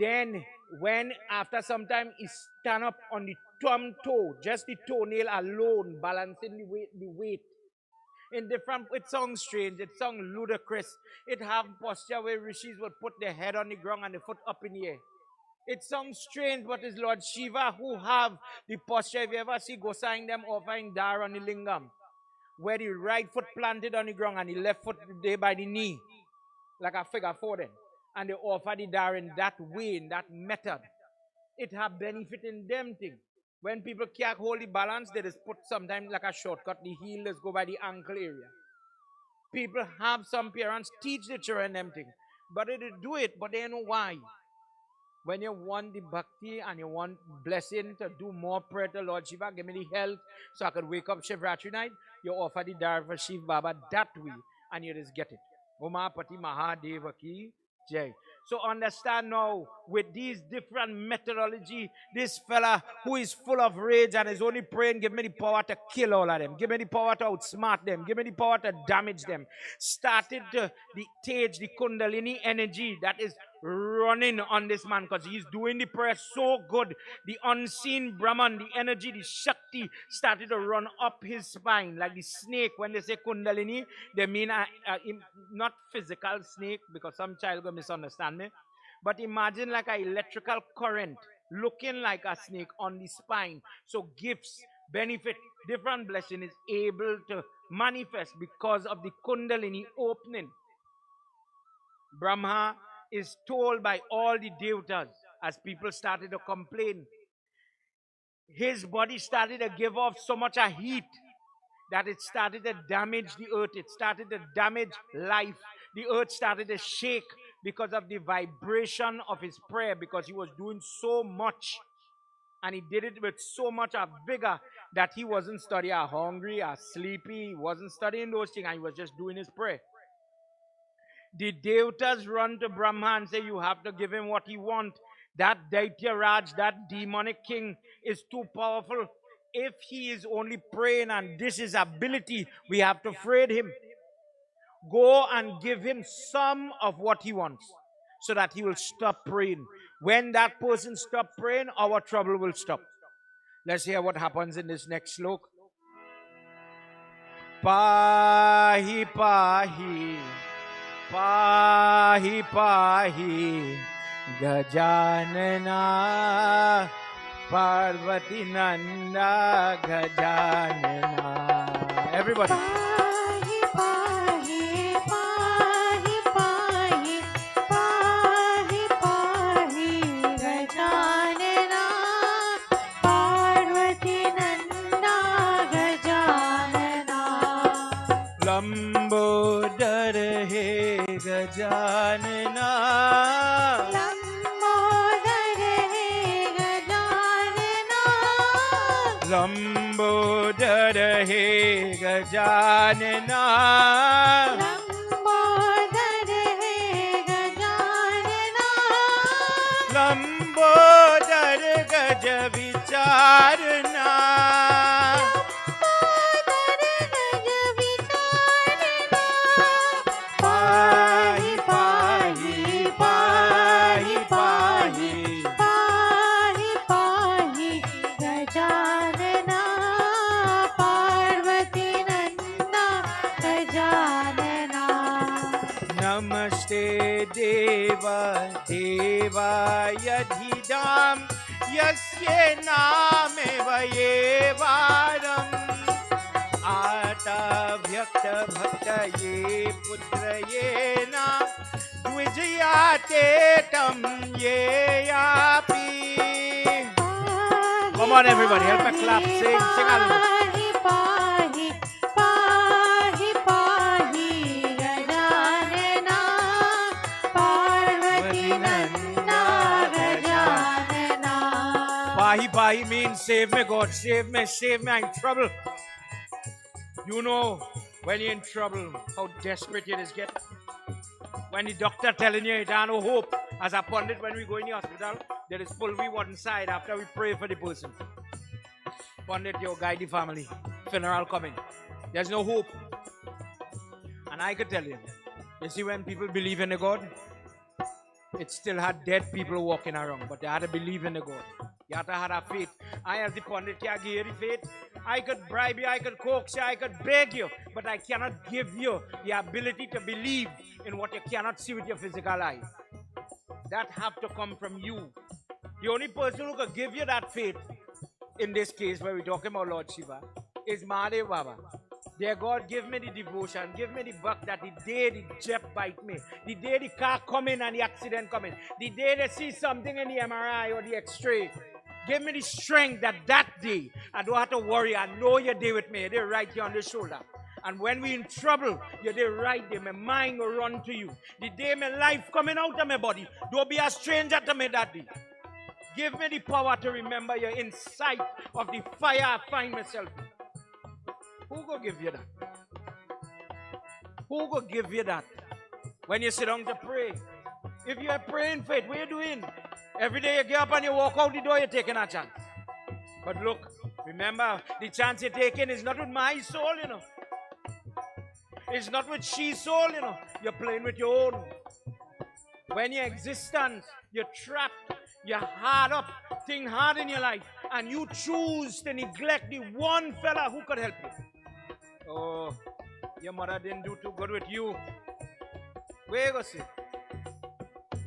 Then when after some time he stand up on the thumb toe, just the toenail alone, balancing the weight. In different, it sounds strange, it sounds ludicrous. It have posture where rishis will put their head on the ground and the foot up in the air. It sounds strange, but it's Lord Shiva who have the posture. If you ever see Gosine them offering dar on the lingam, where the right foot planted on the ground and the left foot there by the knee, like a figure 4 then. And they offer the dar in that way, in that method. It have benefit in them thing. When people can't hold the balance, they just put sometimes like a shortcut. The heel let's go by the ankle area. People have some parents teach the children them thing. But they do it, but they don't know why. When you want the bhakti and you want blessing to do more prayer to Lord Shiva, give me the health so I could wake up Shivratri night, you offer the dar for Shiv Baba that way and you just get it. Umapati Mahadeva ki jai. So understand now, with these different methodology, this fella who is full of rage and is only praying, give me the power to kill all of them. Give me the power to outsmart them. Give me the power to damage them. Started the Tej, the Kundalini energy that is running on this man because he's doing the prayer so good. The unseen Brahman, the energy, the Shakti started to run up his spine like the snake. When they say Kundalini, they mean not physical snake because some child will misunderstand me. But imagine like an electrical current looking like a snake on the spine. So gifts, benefit, different blessing is able to manifest because of the Kundalini opening. Brahma is told by all the devatas, as people started to complain, his body started to give off so much a heat that it started to damage the earth. It started to damage life. The earth started to shake because of the vibration of his prayer, because he was doing so much. And he did it with so much of vigor that he wasn't studying or hungry or sleepy. He wasn't studying those things, and he was just doing his prayer. The devatas run to Brahma and say, you have to give him what he wants. That Daitya Raj, that demonic king, is too powerful. If he is only praying and this is ability, we have to afraid him. Go and give him some of what he wants so that he will stop praying. When that person stops praying, our trouble will stop. Let's hear what happens in this next slok. Pahi pahi, pahi pahi, Gajanana, Parvati Nanda, Gajanana. Everybody. Pahi pahi, pahi pahi, pahi pahi, Gajanana, Parvati Nanda, Gajanana. Lambodar he Gajanana, Lambodar he Gajanana, Lambodar he Gajanana, Lambodar he Gajanana, Lambodar Gaja Vicharana, Pahi pahi, pahi pahi, Pahi pahi, Gajanana, Parvati Nanda, Gajanana. Namaste Deva Devaya Dhidam Yasya Name Vayevaram Ata Vyakta Bhakta Ye Putra Yena Dvijayate Tam Ye Yapi. Come on everybody, help me clap, sing along. Pahi pahi, pahi pahi, Gajanana, Parvati Nanda, Gajanana. Pahi pahi means save me God, save me, I'm in trouble. You know when you're in trouble, how desperate it is get. When the doctor telling you it ain't no hope, as a pundit when we go in the hospital, there is pulvy one side after we pray for the person. Pundit, you guide the family. Funeral coming. There's no hope. And I could tell you see when people believe in a God, it still had dead people walking around, but they had to believe in a God. You have to have a faith. I as the pundit can't give you the faith. I could bribe you, I could coax you, I could beg you, but I cannot give you the ability to believe in what you cannot see with your physical eyes. That have to come from you. The only person who could give you that faith, in this case where we're talking about Lord Shiva, is Mahadev Baba. Dear God, give me the devotion, give me the buck that the day the jet bite me, the day the car come in and the accident come in, the day they see something in the MRI or the X-ray, give me the strength that day I don't have to worry. I know you're there with me. They're right here on the shoulder. And when we're in trouble, you're there right there. My mind will run to you. The day my life coming out of my body, don't be a stranger to me that day. Give me the power to remember you in sight of the fire I find myself in. Who go give you that? Who go give you that? When you sit down to pray. If you are praying faith, what are you doing? Every day you get up and you walk out the door, you're taking a chance. But look, remember, the chance you're taking is not with my soul, you know. It's not with she's soul, you know. You're playing with your own. When your existence, you're trapped, you're hard up, thing hard in your life, and you choose to neglect the one fella who could help you. Oh, your mother didn't do too good with you. Where you go see?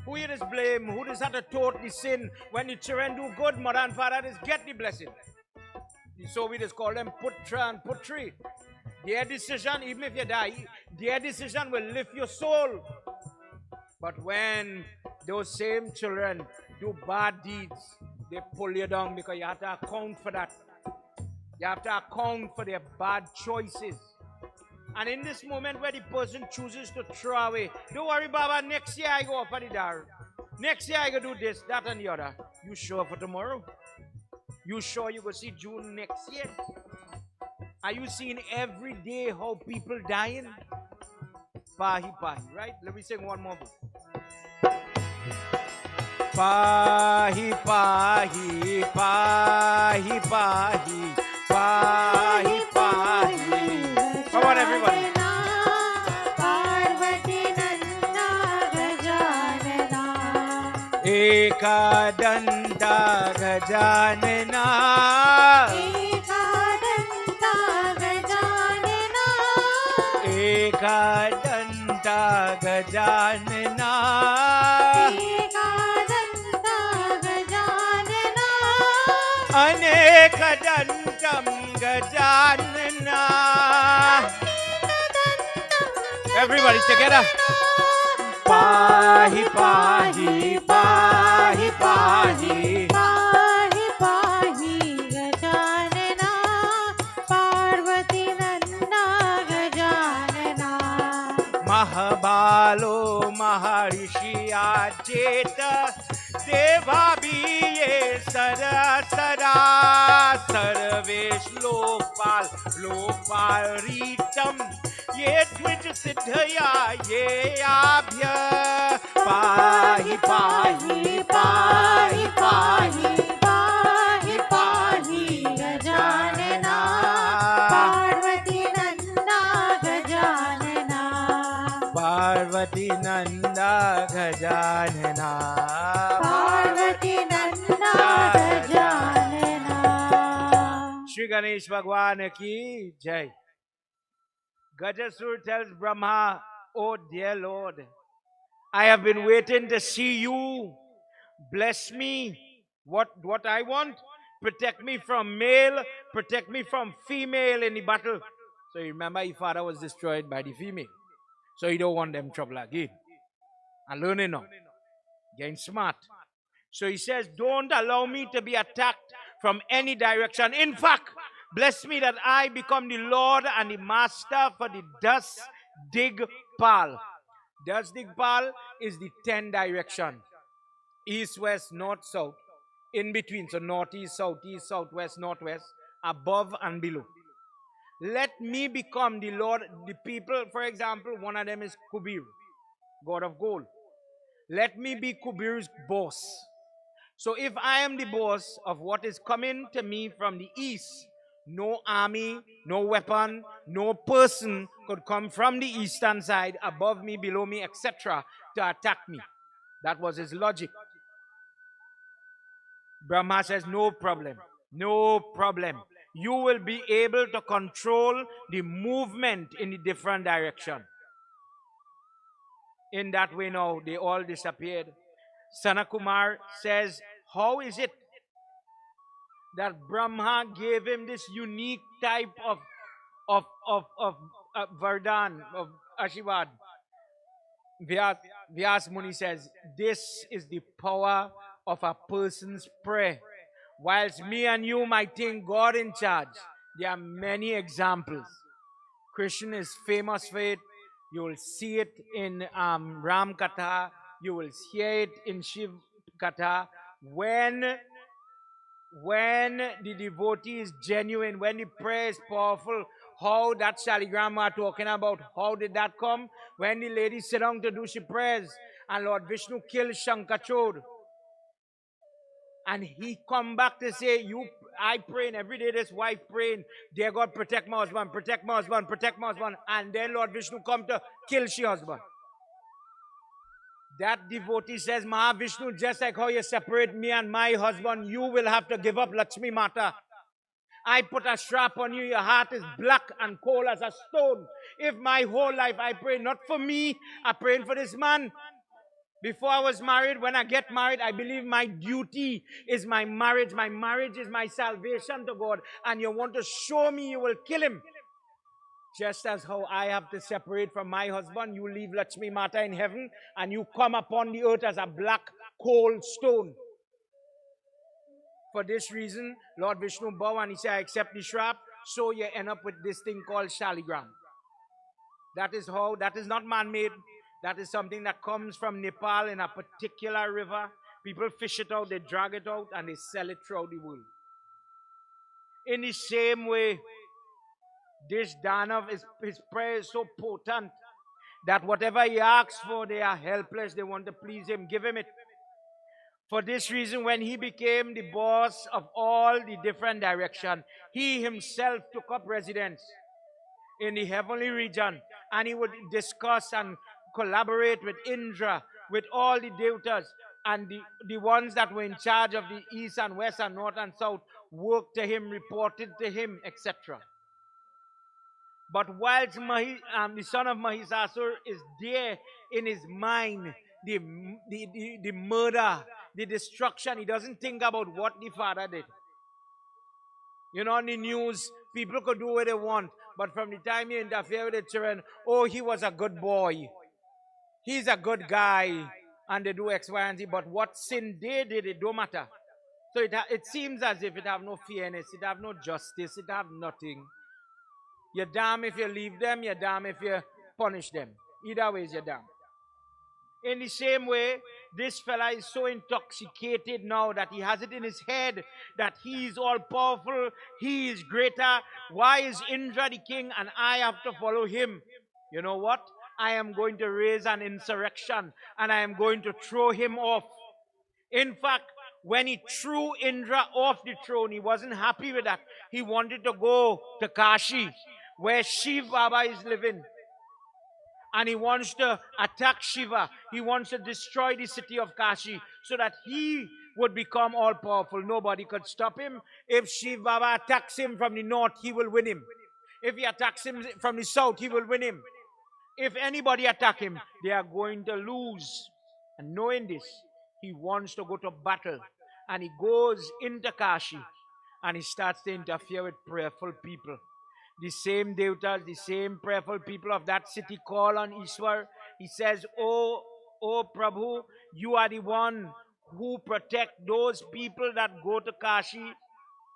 Who you just blame? Who just had to tote the sin? When the children do good, mother and father just get the blessing. So we just call them putra and putri. Their decision, even if you die, their decision will lift your soul. But when those same children do bad deeds, they pull you down because you have to account for that. You have to account for their bad choices. And in this moment where the person chooses to throw away, don't worry, Baba, next year I go up at the dar. Next year I go do this, that, and the other. You sure for tomorrow? You sure you go see June next year? Are you seeing every day how people dying? Pahi pahi, right? Let me sing one more book. Pahi pahi, pahi pahi, pahi pahi. Come on, everybody. Ekadanta Gajanana, Ekadanta Gajanana, Ekadanta Gajanana, Ekadanta Gajanana, Anekadantam Gajanana. Everybody together. Pahi pahi, pahi pahi, Pahi Pahi Gajanana, Parvati Nanda Gajanana, Mahabalo Maharishi Ajeta Deva Bhiye Sara Sara Sarvesh Lokpal Lokpal Ritam Ye Twij Siddhaya Ye Abhya Pahi Pahi Pahi Pahi Pahi Pahi Gajanana, Parvati Nanda Gajanana, Parvati Nanda Gajanana Parvati Nanda Gajanana. Shri Ganesh Bhagwan ki Jai. Gajasure tells Brahma, oh dear Lord, I have been waiting to see you. Bless me. What I want? Protect me from male, protect me from female in the battle. So you remember his father was destroyed by the female. So you don't want them trouble again. And learning now. Getting smart. So he says, don't allow me to be attacked from any direction. In fact, bless me that I become the Lord and the master for the Das Digpal. Das Digpal is the 10 direction. East, west, north, south. In between. So northeast, southeast, southwest, northwest. Above and below. Let me become the Lord. The people, for example, one of them is Kubir, God of gold. Let me be Kubir's boss. So if I am the boss of what is coming to me from the east, no army, no weapon, no person could come from the eastern side, above me, below me, etc., to attack me. That was his logic. Brahma says, no problem. No problem. You will be able to control the movement in the different direction. In that way now, they all disappeared. Sanakumar says, how is it that Brahma gave him this unique type of Vardhan, of Ashirvad? Vyas Muni says, this is the power of a person's prayer. Whilst me and you might think God in charge, there are many examples. Krishna is famous for it. You will see it in Ram Katha. You will hear it in Shiv Katha. When the devotee is genuine, when the prayer is powerful, how that Shaligrama talking about, how did that come? When the lady sit down to do she prayers and Lord Vishnu killed Shankachod. And he come back to say, I praying every day, this wife praying, dear God, protect my husband, protect my husband, protect my husband. And then Lord Vishnu come to kill she husband. That devotee says, Mahavishnu, just like how you separate me and my husband, you will have to give up Lakshmi Mata. I put a strap on you, your heart is black and cold as a stone. If my whole life I pray not for me, I'm praying for this man. Before I was married, when I get married, I believe my duty is my marriage. My marriage is my salvation to God. And you want to show me, you will kill him. Just as how I have to separate from my husband, you leave Lakshmi Mata in heaven and you come upon the earth as a black cold stone. For this reason, Lord Vishnu bowed and he said, I accept the shrap, so you end up with this thing called Shaligram. That is how, that is not man-made. That is something that comes from Nepal in a particular river. People fish it out, they drag it out, and they sell it throughout the world. In the same way, this Danav, his prayer is so potent that whatever he asks for, they are helpless. They want to please him. Give him it. For this reason, when he became the boss of all the different directions, he himself took up residence in the heavenly region, and he would discuss and collaborate with Indra, with all the devatas, and the ones that were in charge of the east and west and north and south worked to him, reported to him, etc. But whilst the son of Mahisasur is there in his mind, the murder, the destruction, he doesn't think about what the father did. You know, on the news, people could do what they want, but from the time you interfere with the children, oh, he was a good boy, he's a good guy, and they do X, Y, and Z, but what sin they did, it don't matter. So it seems as if it have no fairness, it have no justice, it have nothing. You're damned if you leave them, you're damned if you punish them. Either way, you're damned. In the same way, this fella is so intoxicated now that he has it in his head that he is all powerful, he is greater. Why is Indra the king and I have to follow him? You know what? I am going to raise an insurrection and I am going to throw him off. In fact, when he threw Indra off the throne, he wasn't happy with that. He wanted to go to Kashi, where Shiva Baba is living. And he wants to attack Shiva. He wants to destroy the city of Kashi so that he would become all powerful. Nobody could stop him. If Shiva Baba attacks him from the north, he will win him. If he attacks him from the south, he will win him. If anybody attack him, they are going to lose. And knowing this, he wants to go to battle. And he goes into Kashi and he starts to interfere with prayerful people. The same devatas, the same prayerful people of that city call on Ishwar. He says, oh Prabhu, you are the one who protect those people that go to Kashi.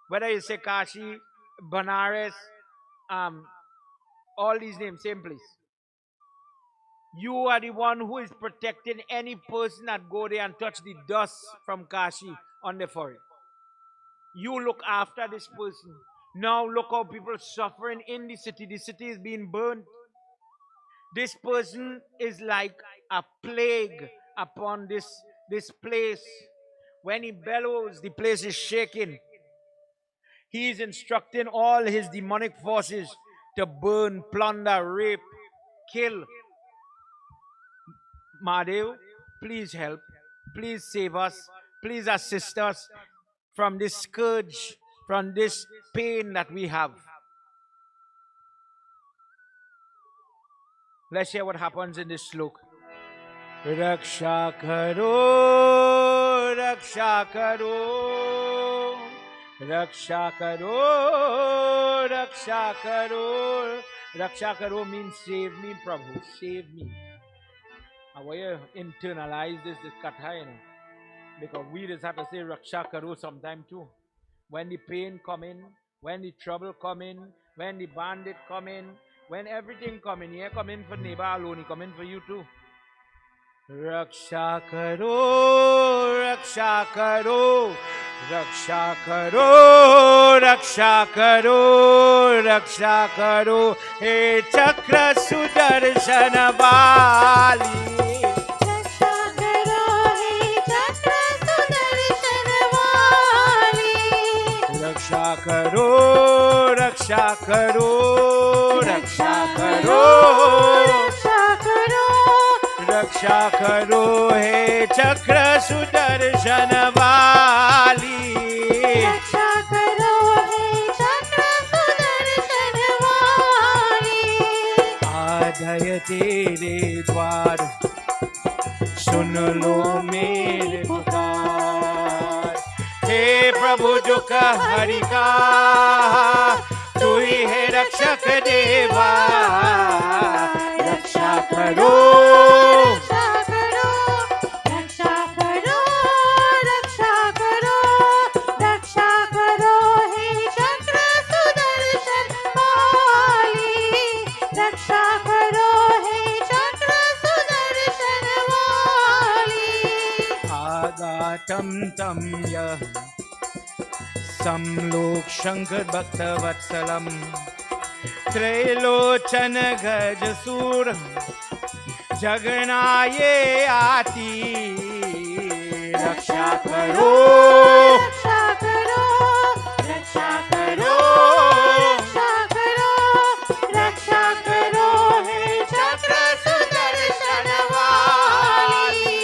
Whether you say Kashi, Banaras, all these names, same place. You are the one who is protecting any person that go there and touch the dust from Kashi on the forehead. You look after this person. Now look how people are suffering in the city. The city is being burned. This person is like a plague upon this place. When he bellows, the place is shaking. He is instructing all his demonic forces to burn, plunder, rape, kill. Mahadev, please help. Please save us. Please assist us from this scourge, from this pain that we have. Let's hear what happens in this slok. Raksha karo, raksha karo, raksha karo, raksha karo. Raksha karo means save me, Prabhu, save me. I want you to internalize this katha, you know, because we just have to say Raksha Karo sometime too. When the pain come in, when the trouble come in, when the bandit come in, when everything come in, he come in for neighbor alone, he come in for you too. Raksha Karo, Raksha Karo, Raksha Karo, Raksha Karo, Raksha Karo, He Chakra Sudarshana Vali. Raksha karo, raksha karo, raksha karo, raksha karo, raksha karo, he chakra sudarshan vali. Raksha karo, he chakra sudarshan vali. Adhay tere dwar, sun lo mere pukar. हे प्रभु दुख हरि का तू ही है रक्षक देवा रक्षा करो रक्षा करो रक्षा करो रक्षा करो रक्षा करो हे चक्र सुदर्शन वाली रक्षा करो हे चक्र सुदर्शन वाली आगातं तं यः समलोक शंकर भक्त वत्सलम त्रैलोचन गजसूर जगनाये आती रक्षा करो रक्षा करो रक्षा करो रक्षा करो रक्षा करो हे चक्र सुदर्शन वाली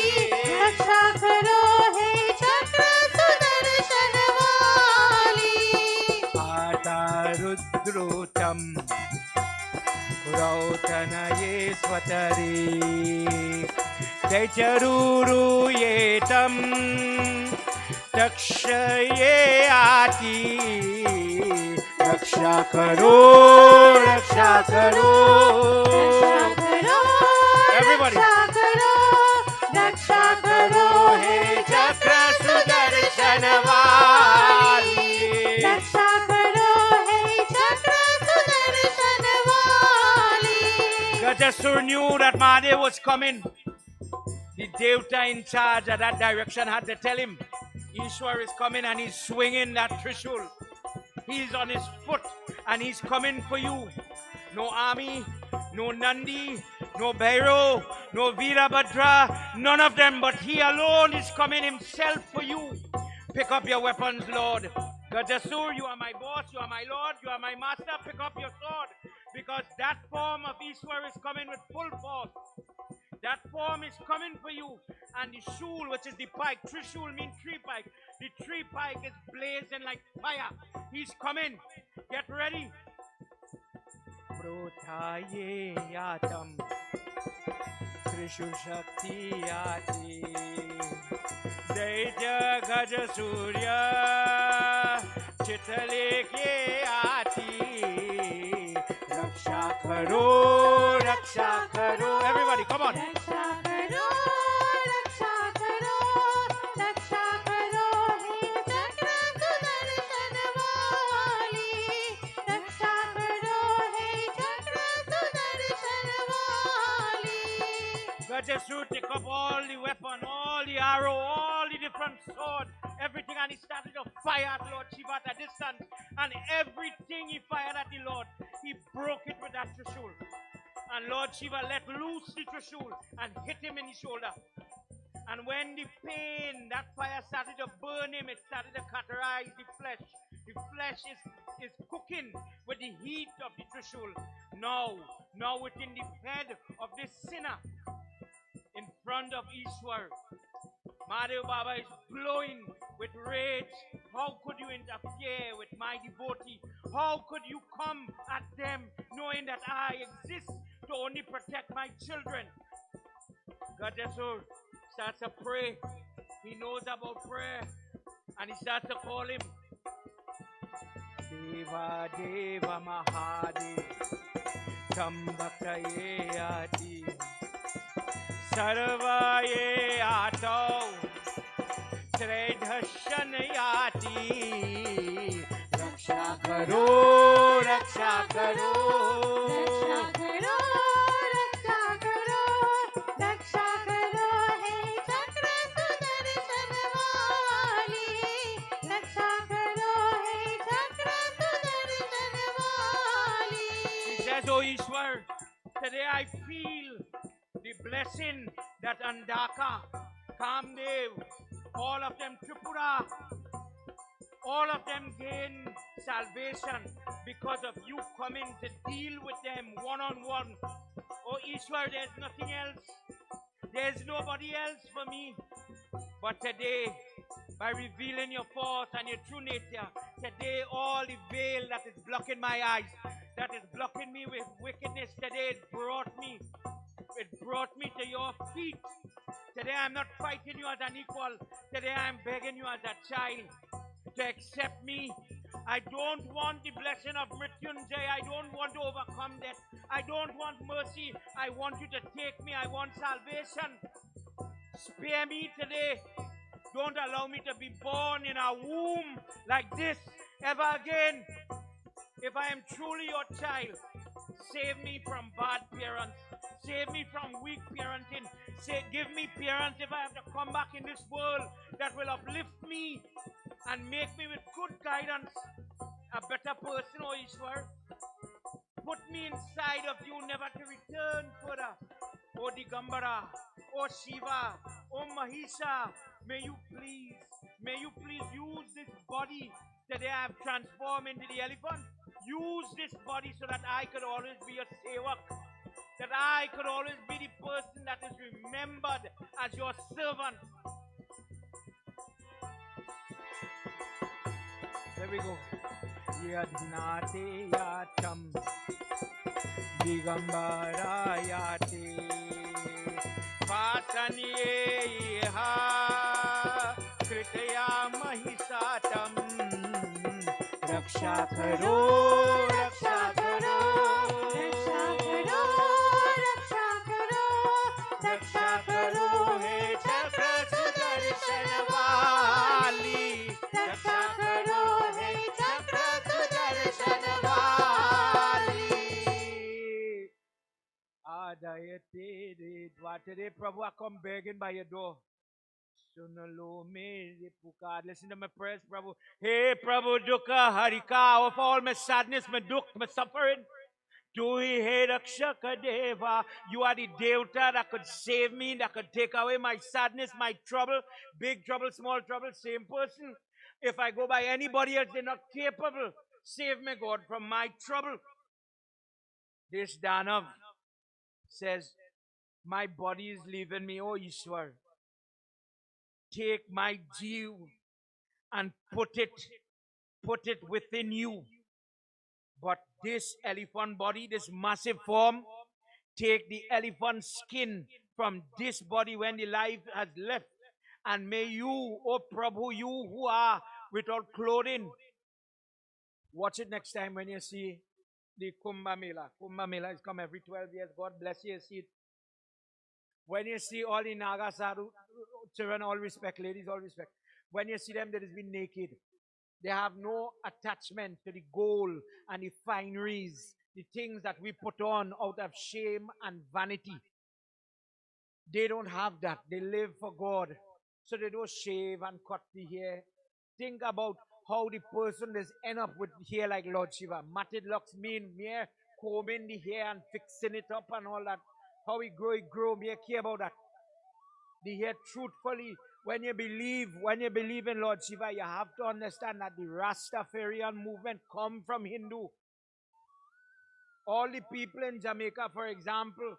रक्षा करो हे चक्र सुदर्शन वाली आता रुद्रोतम रौतनये स्वतरे दैचरूरुयेतं तक्षये आती रक्षा करो रक्षा करो Everybody. रक्षा करो रक्षा करो हे चक्र सुदर्शन वाली रक्षा करो हे चक्र सुदर्शन वाली Gajasure knew that Mahadev was coming. The Devta in charge of that direction had to tell him, Ishwar is coming and he's swinging that Trishul. He's on his foot and he's coming for you. No army, no Nandi, no Bhairo, no Veerabhadra, none of them, but he alone is coming himself for you. Pick up your weapons, Lord. Gajasure, you are my boss, you are my Lord, you are my master. Pick up your sword, because that form of Ishwar is coming with full force. That form is coming for you. And the shul, which is the pike, Trishul means tree pike. The tree pike is blazing like fire. He's coming. Get ready. Prothaye yatam Trishul Shakti yati Daitya Gajasurya Chitalekye aati Raksha karo, raksha karo. Everybody, come on. रक्षा करो रक्षा करो रक्षा करो हे चक्र सुदर्शन वाली रक्षा करो हे चक्र सुदर्शन वाली Gajasure take up all the weapon, all the arrow, all the different sword, everything, and he started to fire at Lord Shiva at a distance. And everything he fired at the Lord, he broke it with that Trishul. And Lord Shiva let loose the Trishul and hit him in the shoulder. And when the pain, that fire started to burn him, it started to cauterize the flesh. The flesh is cooking with the heat of the Trishul. Now within the head of this sinner, in front of Ishwar, Mahadev Baba is glowing with rage. How could you interfere with my devotee? How could you come at them knowing that I exist to only protect my children? Gajasure starts to pray. He knows about prayer. And he starts to call him Deva Deva Mahadev Sambhakaye Adi Sarvaye Ato Tredhashanayati Raksha karo, raksha karo. रक्षा करो रक्षा करो रक्षा करो हे चक्र सुदर्शन वाली रक्षा करो हे चक्र सुदर्शन वाली He says, Oh Ishwar, today I feel the blessing that Andaka, Kamdev, all of them, Tripura, all of them gain salvation because of you coming to deal with them one-on-one. Oh Ishwar, there's nothing else. There's nobody else for me. But today, by revealing your force and your true nature, today all the veil that is blocking my eyes, that is blocking me with wickedness, today it brought me to your feet. Today I'm not fighting you as an equal. Today I'm begging you as a child to accept me I don't want the blessing of Mrityunjay. I don't want to overcome death. I don't want mercy. I want you to take me. I want salvation. Spare me today. Don't allow me to be born in a womb like this ever again. If I am truly your child, save me from bad parents. Save me from weak parenting. Give me parents if I have to come back in this world that will uplift me and make me with good guidance a better person, O Ishwar. Put me inside of you, never to return further. O Digambara, O Shiva, O Mahisha, may you please use this body that I have transformed into the elephant. Use this body so that I could always be a sevak, that I could always be the person that is remembered as your servant. There we go. Yadnate yatam Digambara yate Pasaniye ha Kritaya mahisatam Raksha karo, raksha karo, रक्षा करो रक्षा करो रक्षा करो हे चक्र सुदर्शन वाली रक्षा करो हे चक्र सुदर्शन वाली Adayate de Dwatare Prabhu, I come begging by your door. Sunalo me pukar. Listen to my prayers, Prabhu. Hey Prabhu Dukha Harika, of all my sadness, my dukh, my suffering. Do he hey Rakshaka Deva? You are the Devta that could save me, that could take away my sadness, my trouble, big trouble, small trouble, same person. If I go by anybody else, they're not capable. Save me, God, from my trouble. This Danav says, my body is leaving me, oh Ishwar. Take my jeev and put it within you. But this elephant body, this massive form, take the elephant skin from this body when the life has left. And may you, oh Prabhu, you who are without clothing, watch it next time when you see the Kumbh Mela. Kumbh Mela has come every 12 years. God bless you. See it. When you see all the Naga Sadhu, children, all respect, ladies, all respect. When you see them, they has been naked. They have no attachment to the gold and the fineries, the things that we put on out of shame and vanity. They don't have that. They live for God. So they don't shave and cut the hair. Think about how the person is end up with hair like Lord Shiva. Matted locks mean mere combing the hair and fixing it up and all that. How he grow, me care about that. The hair truthfully, when you believe in Lord Shiva, you have to understand that the Rastafarian movement come from Hindu. All the people in Jamaica, for example,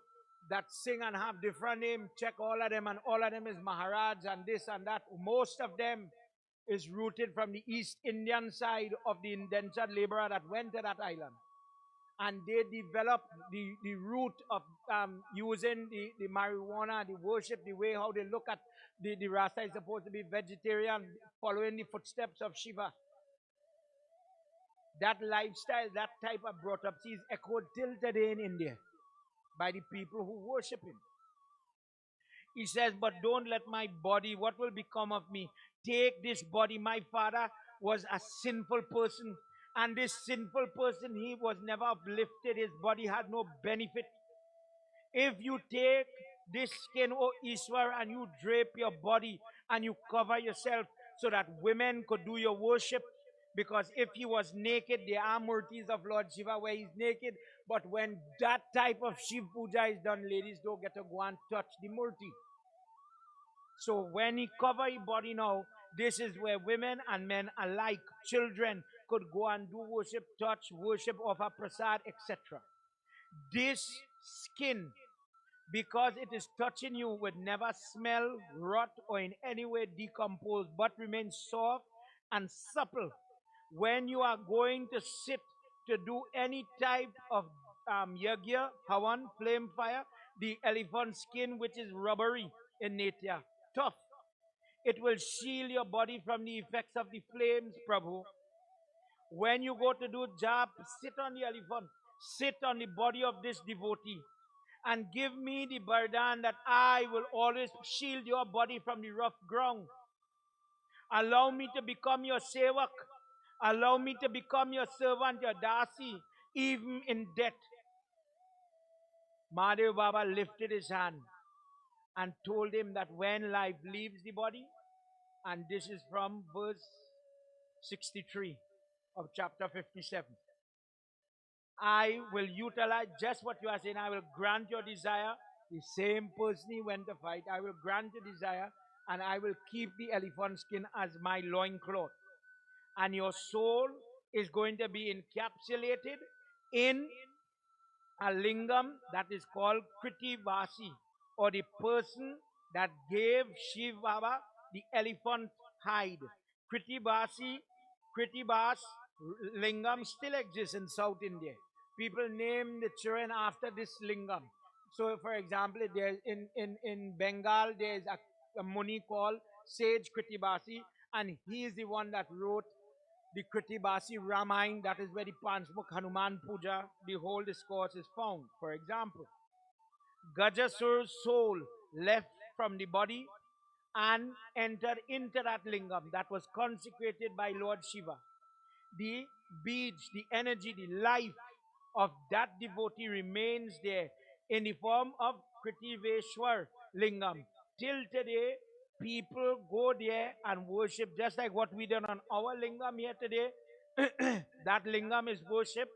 that sing and have different names, check all of them, and all of them is Maharaj and this and that. Most of them is rooted from the East Indian side of the indentured laborer that went to that island. And they developed the root of using the marijuana, the worship, the way how they look at the Rasta is supposed to be vegetarian, following the footsteps of Shiva. That lifestyle, that type of brought up, is echoed till today in India by the people who worship him. He says, but don't let my body, what will become of me? Take this body. My father was a sinful person. And this sinful person, he was never uplifted. His body had no benefit. If you take this skin, O Ishwar, and you drape your body and you cover yourself so that women could do your worship, because if he was naked, there are murtis of Lord Shiva where he's naked. But when that type of Shiv Puja is done, ladies don't get to go and touch the murti. So when he cover his body now, this is where women and men alike, children, could go and do worship, touch, worship, offer prasad, etc. This skin, because it is touching you, would never smell, rot, or in any way decompose, but remain soft and supple. When you are going to sit to do any type of yagya, havan, flame fire, the elephant skin, which is rubbery in nature, tough, it will shield your body from the effects of the flames, Prabhu. When you go to do Chap, sit on the elephant, sit on the body of this devotee, and give me the burden that I will always shield your body from the rough ground. Allow me to become your sevak. Allow me to become your servant, your dasi, even in death. Mahadev Baba lifted his hand and told him that when life leaves the body, and this is from verse 63 of chapter 57, I will utilize just what you are saying. I will grant your desire. The same person he went to fight, I will grant your desire, and I will keep the elephant skin as my loincloth. And your soul is going to be encapsulated in a lingam that is called Kriti Vasi, or the person that gave Shiva Baba the elephant hide. Kriti Vasi, Kriti Vas lingam still exists in South India. People name the children after this lingam. So, for example, there's in Bengal, there's a Muni called Sage Kritibasi, and he is the one that wrote the Kritibasi Ramayana, that is where the Panchmukh Hanuman Puja, the whole discourse is found. For example, Gajasure's soul left from the body and entered into that lingam that was consecrated by Lord Shiva. The beads, the energy, the life of that devotee remains there in the form of Kritiveshwar Lingam. Till today, people go there and worship just like what we done on our Lingam here today. That Lingam is worshipped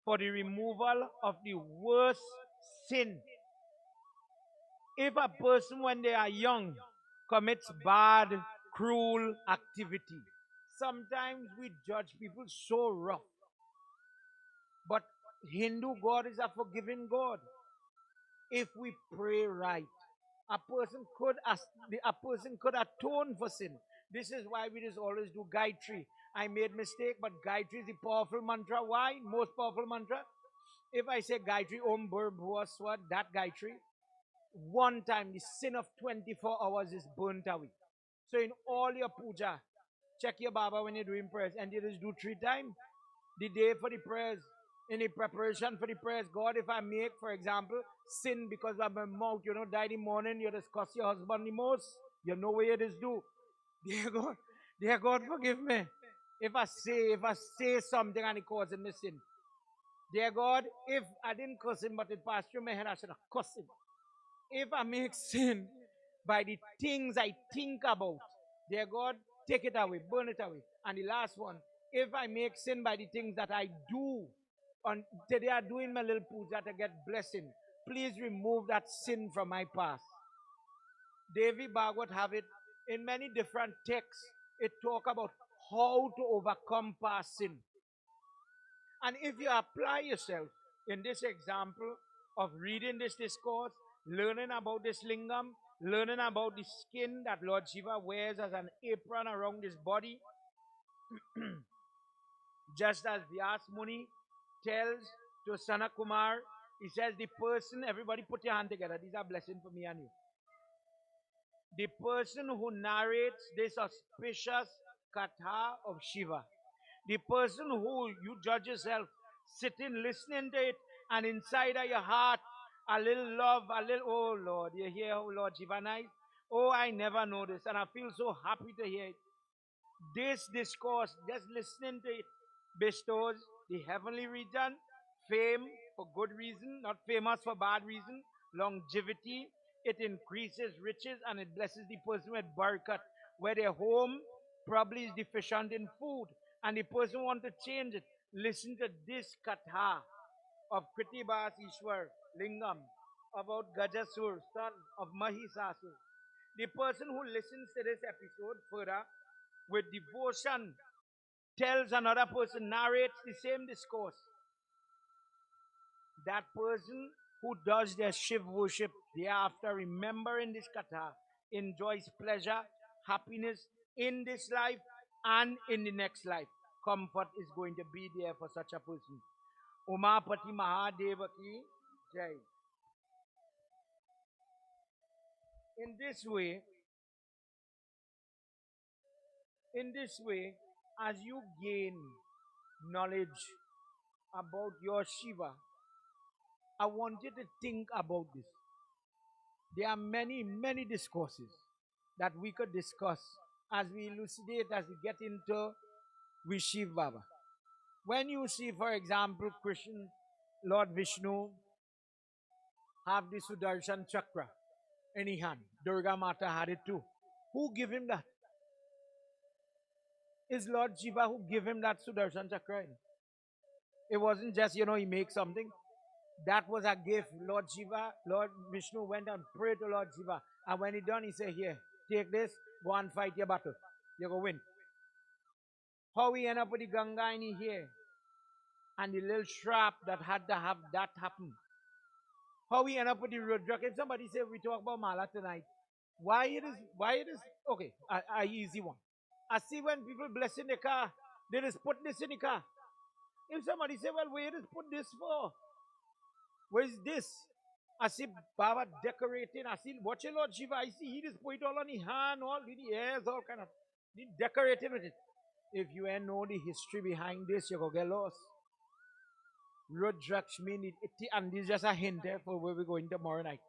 for the removal of the worst sin. If a person, when they are young, commits bad, cruel activity, sometimes we judge people so rough. But Hindu God is a forgiving God. If we pray right, a person could atone for sin. This is why we just always do Gayatri. I made mistake, but Gayatri is the powerful mantra. Why? Most powerful mantra. If I say Gayatri Om Bhur Bhuva Swat, that Gayatri, one time the sin of 24 hours is burnt away. So in all your puja, check your Baba when you're doing prayers, and you just do 3 times. The day for the prayers, in the preparation for the prayers, God, if I make, for example, sin because of my mouth, die in the morning, you just curse your husband the most, you know what you just do. Dear God, forgive me. If I say something and it causes me sin. Dear God, if I didn't curse him, but it passed through my head, I should have cursed him. If I make sin by the things I think about, dear God, take it away, burn it away. And the last one, if I make sin by the things that I do, on today I'm doing my little puja to get blessing, please remove that sin from my past. Devi Bhagwat have it in many different texts. It talk about how to overcome past sin. And if you apply yourself in this example of reading this discourse, learning about this lingam, learning about the skin that Lord Shiva wears as an apron around his body, just as Vyas Muni tells to Sanat Kumar, he says, the person, everybody put your hand together, these are blessings for me and you. The person who narrates this auspicious katha of Shiva, the person who you judge yourself, sitting, listening to it, and inside of your heart, a little love, a little, oh Lord, you hear, oh Lord, Shiva nice? Oh, I never know this, and I feel so happy to hear it. This discourse, just listening to it, bestows the heavenly region, fame for good reason, not famous for bad reason, longevity, it increases riches, and it blesses the person with barakat, where their home probably is deficient in food, and the person want to change it. Listen to this katha of Kritibas Ishwar Lingam about Gajasure, son of Mahisasur. The person who listens to this episode further with devotion tells another person, narrates the same discourse. That person who does their Shiv worship thereafter, remembering this katha, enjoys pleasure, happiness in this life and in the next life. Comfort is going to be there for such a person. Umapati Mahadeva ki jai. In this way, as you gain knowledge about your Shiva, I want you to think about this. There are many, many discourses that we could discuss as we elucidate, as we get into with Shiva Baba. When you see, for example, Christian Lord Vishnu have the Sudarshan Chakra in his hand, Durga Mata had it too. Who give him that? Is Lord Shiva who give him that Sudarshan Chakra? It wasn't just, he makes something. That was a gift. Lord Shiva, Lord Vishnu went and prayed to Lord Shiva. And when he done, he said, here, take this, go and fight your battle. You go win. How we end up with the Ganga in here and the little trap that had to have that happen. How we end up with the Rudra. If somebody say we talk about Mala tonight, why it is, okay, a easy one. I see when people bless in the car, they just put this in the car. If somebody say, well, where just put this for? Where's this? I see Baba decorating. I see, watch your Lord Shiva. I see he just put it all on his hand, all in the ears, all kind of, he decorating with it. If you ain't know the history behind this, you're going to get lost. Rudraksh mean it, and this is just a hint for where we're going tomorrow night.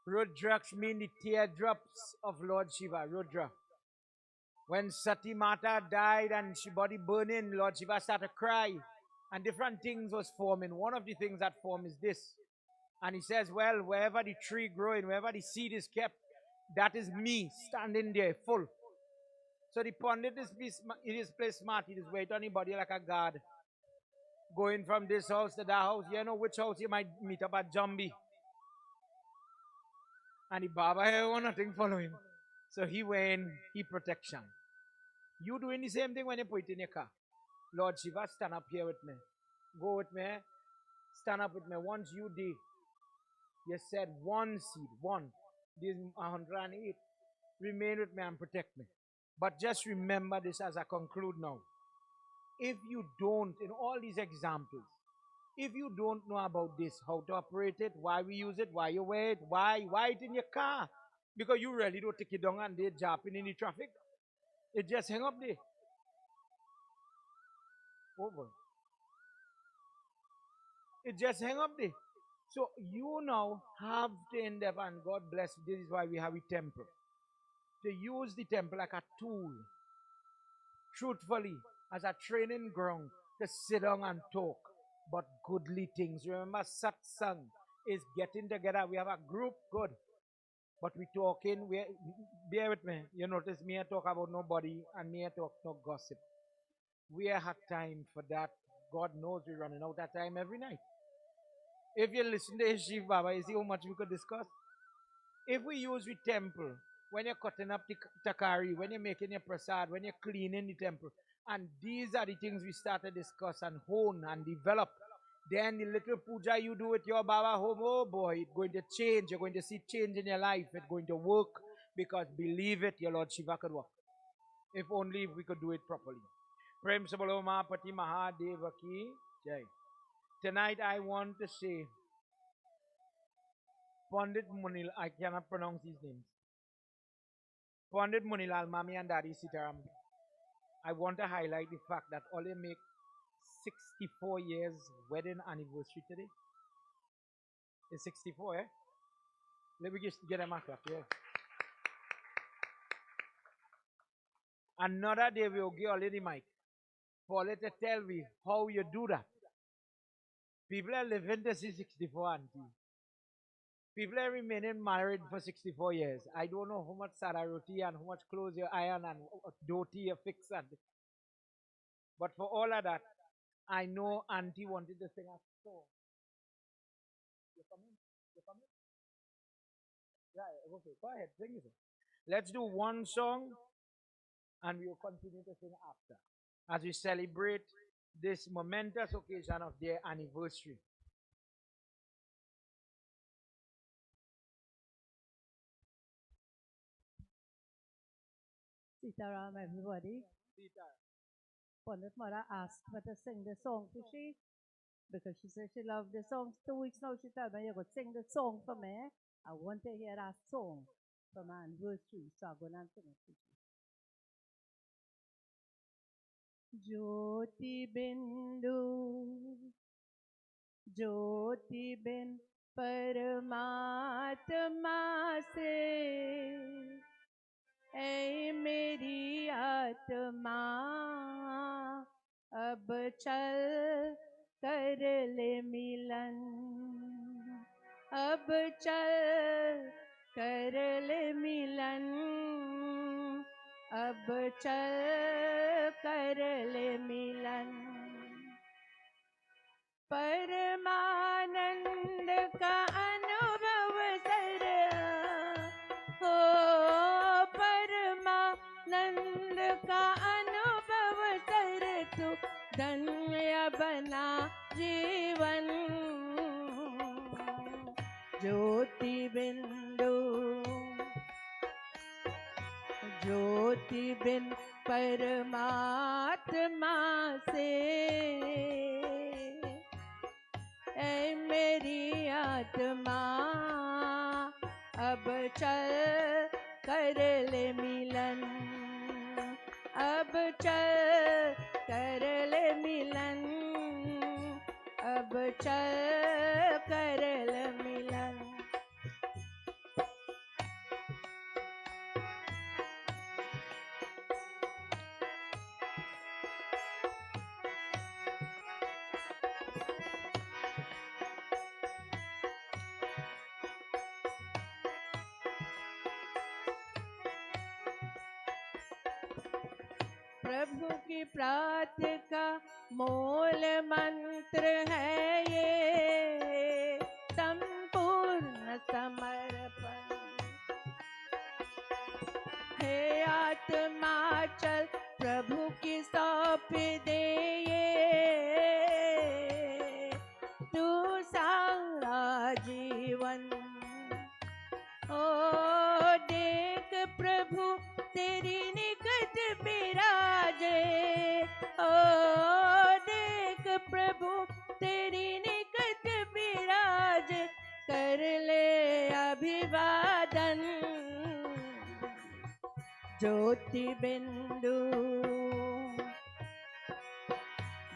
Rudraksh mean the teardrops of Lord Shiva, Rudra. When Sati Mata died and she body burning, Lord Shiva started to cry. And different things was forming. One of the things that form is this. And he says, well, wherever the tree growing, wherever the seed is kept, that is me standing there full. So the pundit is play smart. He just wait on anybody like a guard. Going from this house to that house. You know which house you might meet up at Jambi. And the Baba here want nothing follow him. So he went, he protection. You doing the same thing when you put it in your car. Lord Shiva, stand up here with me. Go with me. Stand up with me. Once you did, you said one seed, one. This is 108. Remain with me and protect me. But just remember this as I conclude now. If you don't, in all these examples, if you don't know about this, how to operate it, why we use it, why you wear it, why it in your car? Because you really don't take it down and they're jumping in the traffic. It just hang up there. Over. It just hang up there. So you now have to end up, and God bless, this is why we have a temple. To use the temple like a tool, truthfully, as a training ground to sit down and talk, but goodly things. Remember, satsang is getting together. We have a group, good, but we talking. Bear with me. You notice me I talk about nobody, and me I talk no gossip. We have time for that. God knows we're running out of time every night. If you listen to Shiva Baba, you see how much we could discuss. If we use the temple, when you're cutting up the takari, when you're making your prasad, when you're cleaning the temple, and these are the things we start to discuss and hone and develop. Then the little puja you do with your Baba home, oh boy, it's going to change. You're going to see change in your life. It's going to work because believe it, your Lord Shiva could work. If only we could do it properly. Prem Sabalo Mahapati Mahadeva Ki Jai. Tonight I want to say Pandit Munil, I cannot pronounce his names. Pandit Munilal, Mami and Daddy Sitaram. I want to highlight the fact that Ole make 64 years wedding anniversary today. It's 64, eh? Let me just get a mark up here. Another day we'll give Ole the mic. For Ole to tell me how you do that. People are living to see 64, auntie. People are remaining married for 64 years. I don't know how much sararoti and how much clothes you iron and dhoti you fix. But for all of that, I know auntie wanted to sing a song. You coming? You coming? Yeah, okay, go ahead, sing it. Let's do one song and we will continue to sing after as we celebrate this momentous occasion of their anniversary. Sitaram, everybody. Pandit Mara asked me to sing the song for she because she said she loved the song. 2 weeks now she told me you could sing the song for me. I want to hear that song for my anniversary, so I'm going to sing it for you. ज्योति बिंदु ज्योति बिन परमात्मा से ऐ मेरी आत्मा अब चल कर ले मिलन, अब चल कर ले मिलन, अब चल कर ले मिलन। परमानंद का अनुभव सर हो, परमानंद का अनुभव सर तू धन्य बना जीवन। ज्योति बिंदु ज्योति बिन परमात्मा से ऐ मेरी आत्मा अब चल कर ले मिलन, अब चल कर ले मिलन, अब चल कर ले मिलन। प्रभु की प्रार्थना का मूल मंत्र है ये, संपूर्ण समर्पण। हे आत्मा चल प्रभु की सौंप दे ये, तू सारा जीवन। ओ देख प्रभु तेरी निकट विराजे, ओ देख प्रभु तेरी निकट विराजे, कर ले अभिवादन। ज्योति बिंदु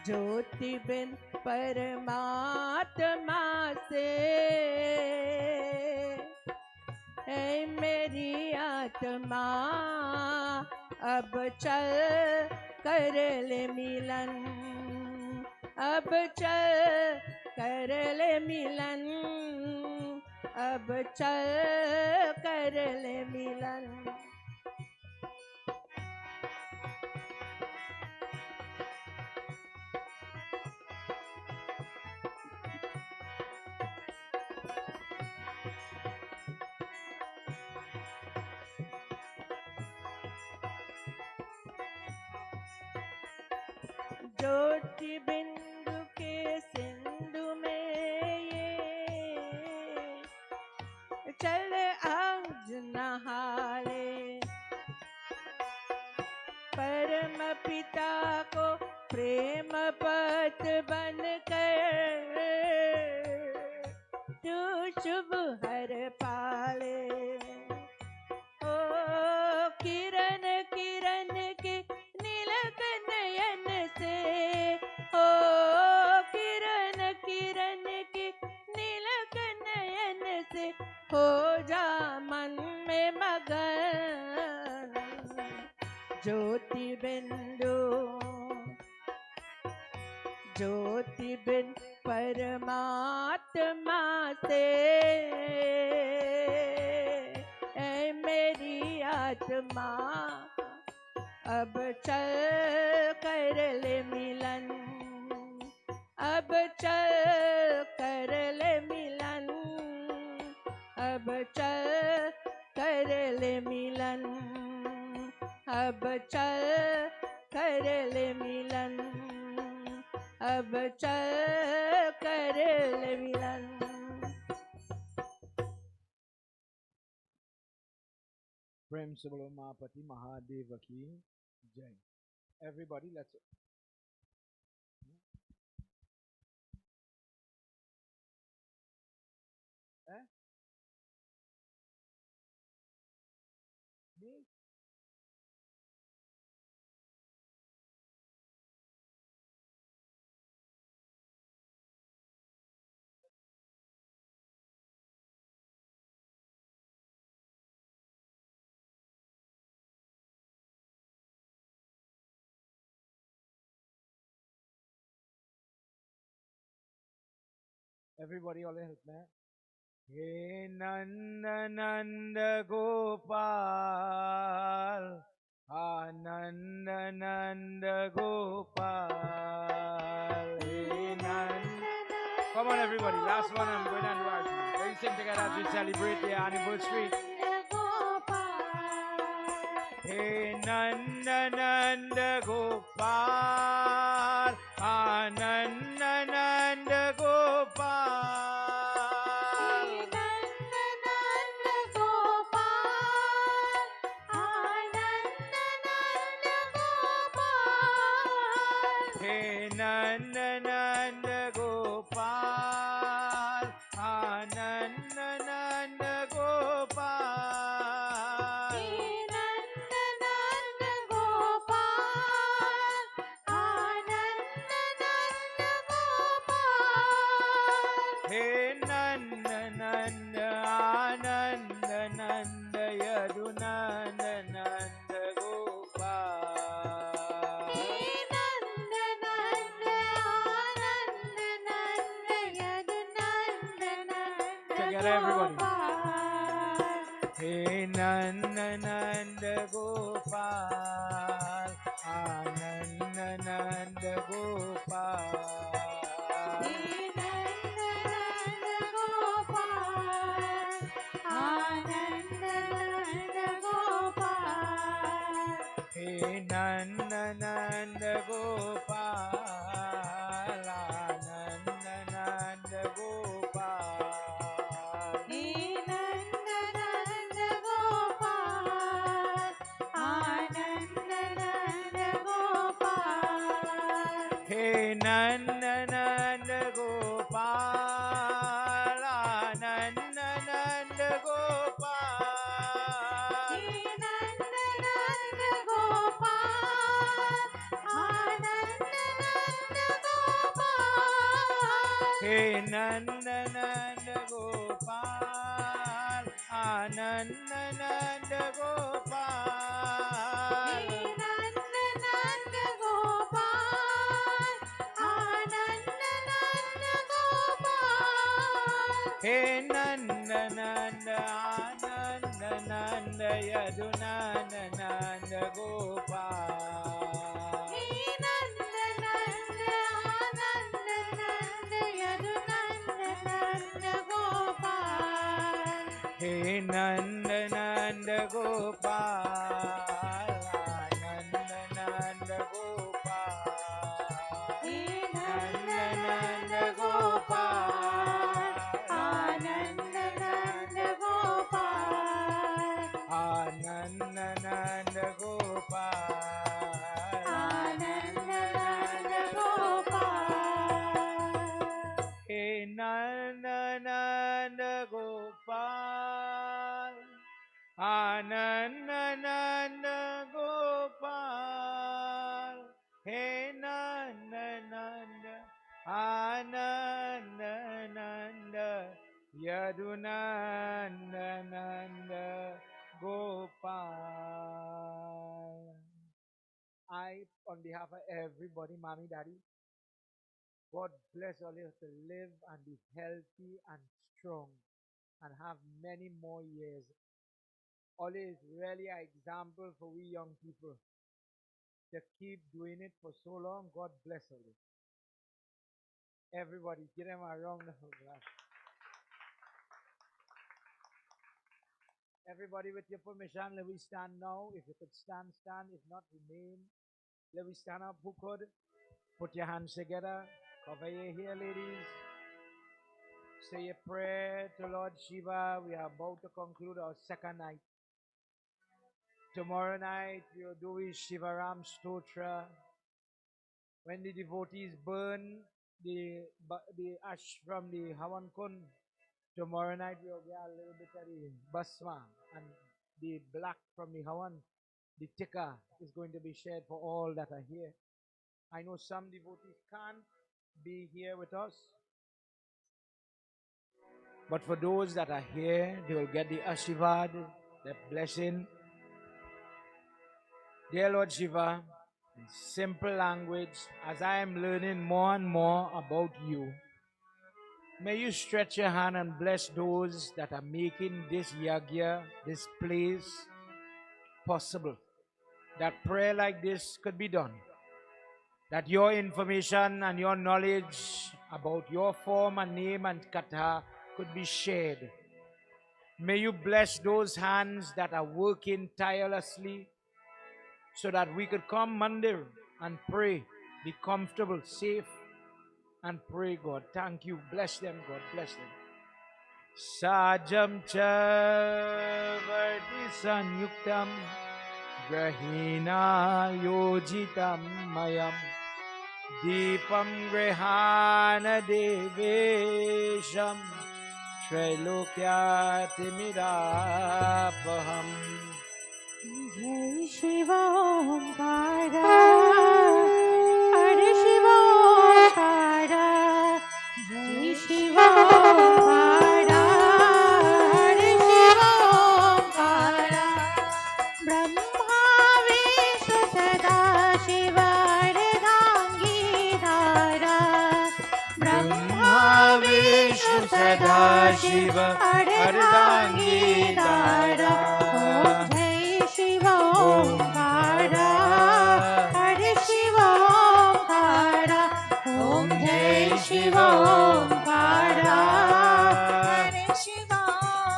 ज्योति बिन परमात्मा से ऐ मेरी आत्मा अब चल कर ले मिलन, अब चल कर ले मिलन, अब चल कर ले मिलन। ज्योति बिंदु के सिंधु में ये चल आज नहाले, परम पिता को प्रेम पथ बन कर तू शुभ हर पाले। ओ किरण किरण के नीलक नयन से, ओ किरण किरण के नीलक नयन से हो जा मन में मगन। ज्योति बिंदु ज्योति बिन परमात्मा से ऐ मेरी आत्मा अब चल कर ले मिलन, अब चल कर ले मिलन, अब चल कर ले मिलन, अब चल कर ले मिलन, अब चल कर ले मिलन। प्रेम से बोलो महापति महादेव की जय। Everybody, let's me Everybody all help me. Hey Nanda Nanda Gopal, Ananda Nanda Gopal. Hey Nanda. Come on everybody, last one I'm going to do our thing. Let's sing together as we celebrate the anniversary. Hey Nanda Nanda Gopal, Ananda Nanda Gopal. Hey Nanda Nanda Gopal, Ananda Nanda Gopal. Hey Nanda Nanda Ananda Nanda Yadunanda Nanda Gopal. Together everybody. Hey Nanda Nanda Gopal, Ananda Nanda Gopal. Hey Nanda Nanda Gopal, Ananda Nanda Gopal. Hey Nanda Nanda Gopal, Ananda Nanda Gopal. Hey Nanda Nanda Gopal, Ananda Nanda Gopal. Hey Nanda Nanda Ananda Nanda Yadunanda Nanda Gopal. Hey Nanda Nanda Gopal, Ananda Nanda Gopal. Nanda Nanda Gopal, Ananda Nanda Gopal. Ananda Nanda Gopal, Ananda Nanda Gopal. Hey Nanda Nanda Gopal, Ananda Nanda Gopal. Hey Nanda Nanda Ananda Nanda Yadunanda Nanda Gopal. I, on behalf of everybody, Mommy, Daddy, God bless all of you to live and be healthy and strong and have many more years. Oli is really an example for we young people to keep doing it for so long. God bless Oli. Everybody, give them a round of applause. Everybody, with your permission, let we stand now. If you could stand, stand. If not, remain. Let we stand up. Who could? Put your hands together. Cover your hair, ladies. Say a prayer to Lord Shiva. We are about to conclude our second night. Tomorrow night, we'll do is Shivaram Stotra. When the devotees burn the ash from the Havan Kund, tomorrow night we'll get a little bit of the Basma and the black from the Havan. The tikka is going to be shared for all that are here. I know some devotees can't be here with us, but for those that are here, they will get the Ashirvad, the blessing. Dear Lord Shiva, in simple language, as I am learning more and more about you, May you stretch your hand and bless those that are making this yagya, this place possible. That prayer like this could be done. That your information and your knowledge about your form and name and katha could be shared. May you bless those hands that are working tirelessly so that we could come Monday and pray, be comfortable, safe, and pray, God. Thank you. Bless them, God. Bless them. Sajam cha varti sanyuktam grahina yojitam mayam deepam grihana devesham trailokyatimirapaham. Jai Shiva Omkara, Hare Shiva Omkara, Jai Shiva Omkara, Hare Shiva Omkara, Brahma Vishnu Sada Shiva Ardhangidhara, Brahma Vishnu Sada Shiva Ardhangidhara. Omkara, Hare Shiva Omkara, Om Jai Shiva Omkara, Hare Shiva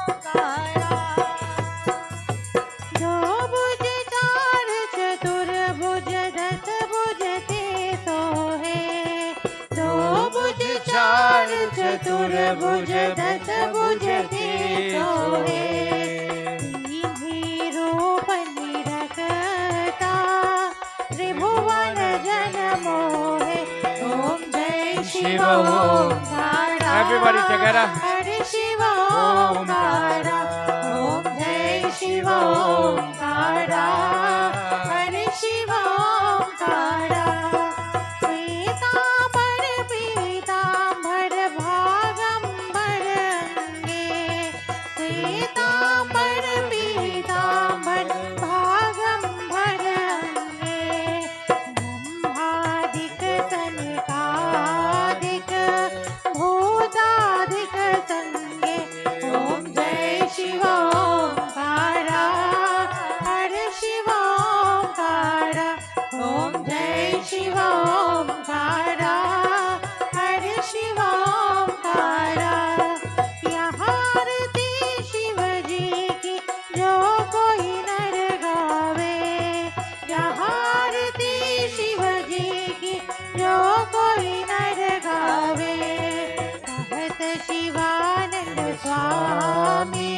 Omkara. Do bhuj char chatur bhuj das bhuj te sohe, do bhuj char chatur bhuj das bhuj te sohe. Shiva Omkara. Everybody together. Hare Shiva Omkara. Om Jai Shiva Omkara. Hare Shiva Omkara. Pitambar Pitambar Bhagambar Ange. Pitambar Pitambar Bhagambar Ange. Brahmadik Sanika Bhutadik Sange. Om Jai Shiva Omkara. Hare Shiva Omkara. Om Jai Shiva Omkara. Hare Shiva Omkara. यहाँ आरती शिव जी की जो कोई नर गावे, यहाँ आरती शिव जी की जो कोई नर गावे, कहत शिवानंद स्वामी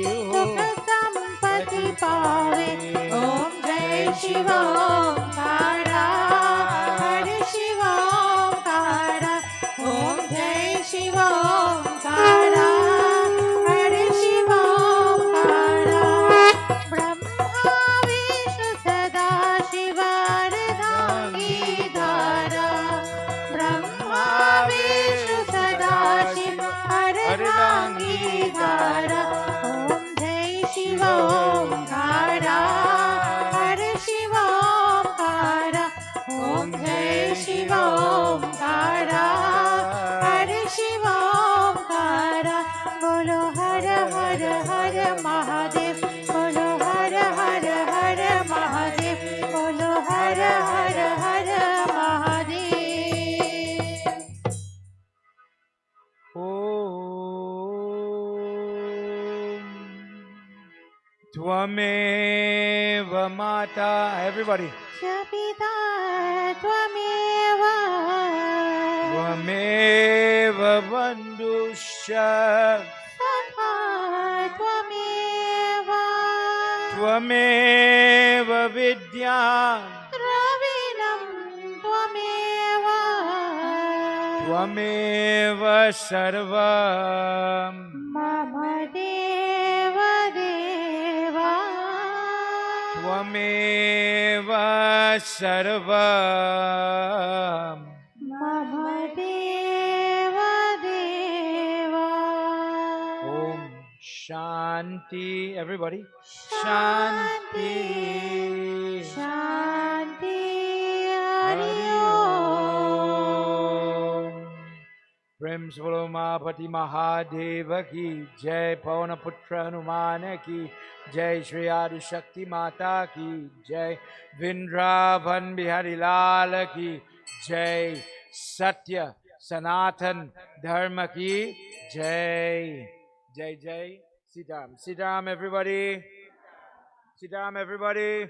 सुख संपत्ति पावे। ओम जय शिव ओंकारा, हरे शिव ओंकारा, ओम जय शिव ओंकारा, हरे शिव ओंकारा। ब्रह्मा विष्णु सदा शिव अर्धांगीधारा, ब्रह्मा विष्णु सदा शिव अर्धांगीधारा। ओम जय शिव ओंकारा, हरे शिव ओंकारा, ओम जय शिव ओंकारा, हरे शिव ओंकारा। बोलो हर हर हर महादेव, बोलो हर हर हर महादेव, बोलो हर हर हर Mahadev. Om Tvameva Mata. Everybody. Shapita Tvameva, Tvameva Bandusha. Sakha Tvameva, Tvameva Vidya. Ravinam Tvameva, Tvameva Sarvam. Mama Deva Deva, Tvameva Sarvam. Mama Deva Deva. Om Shanti. Everybody. Shanti, Shanti, Hari Om. Vims Volumapati Mahadeva ki Jai, Pavana Putra Hanumana ki Jai, Shri Adi Shakti Mata ki Jai, Vrindavan Bihari Lal ki Jai, Satya Sanatan Dharma ki Jai. Jai Jai Sitaram. Sitaram everybody. Sitaram everybody.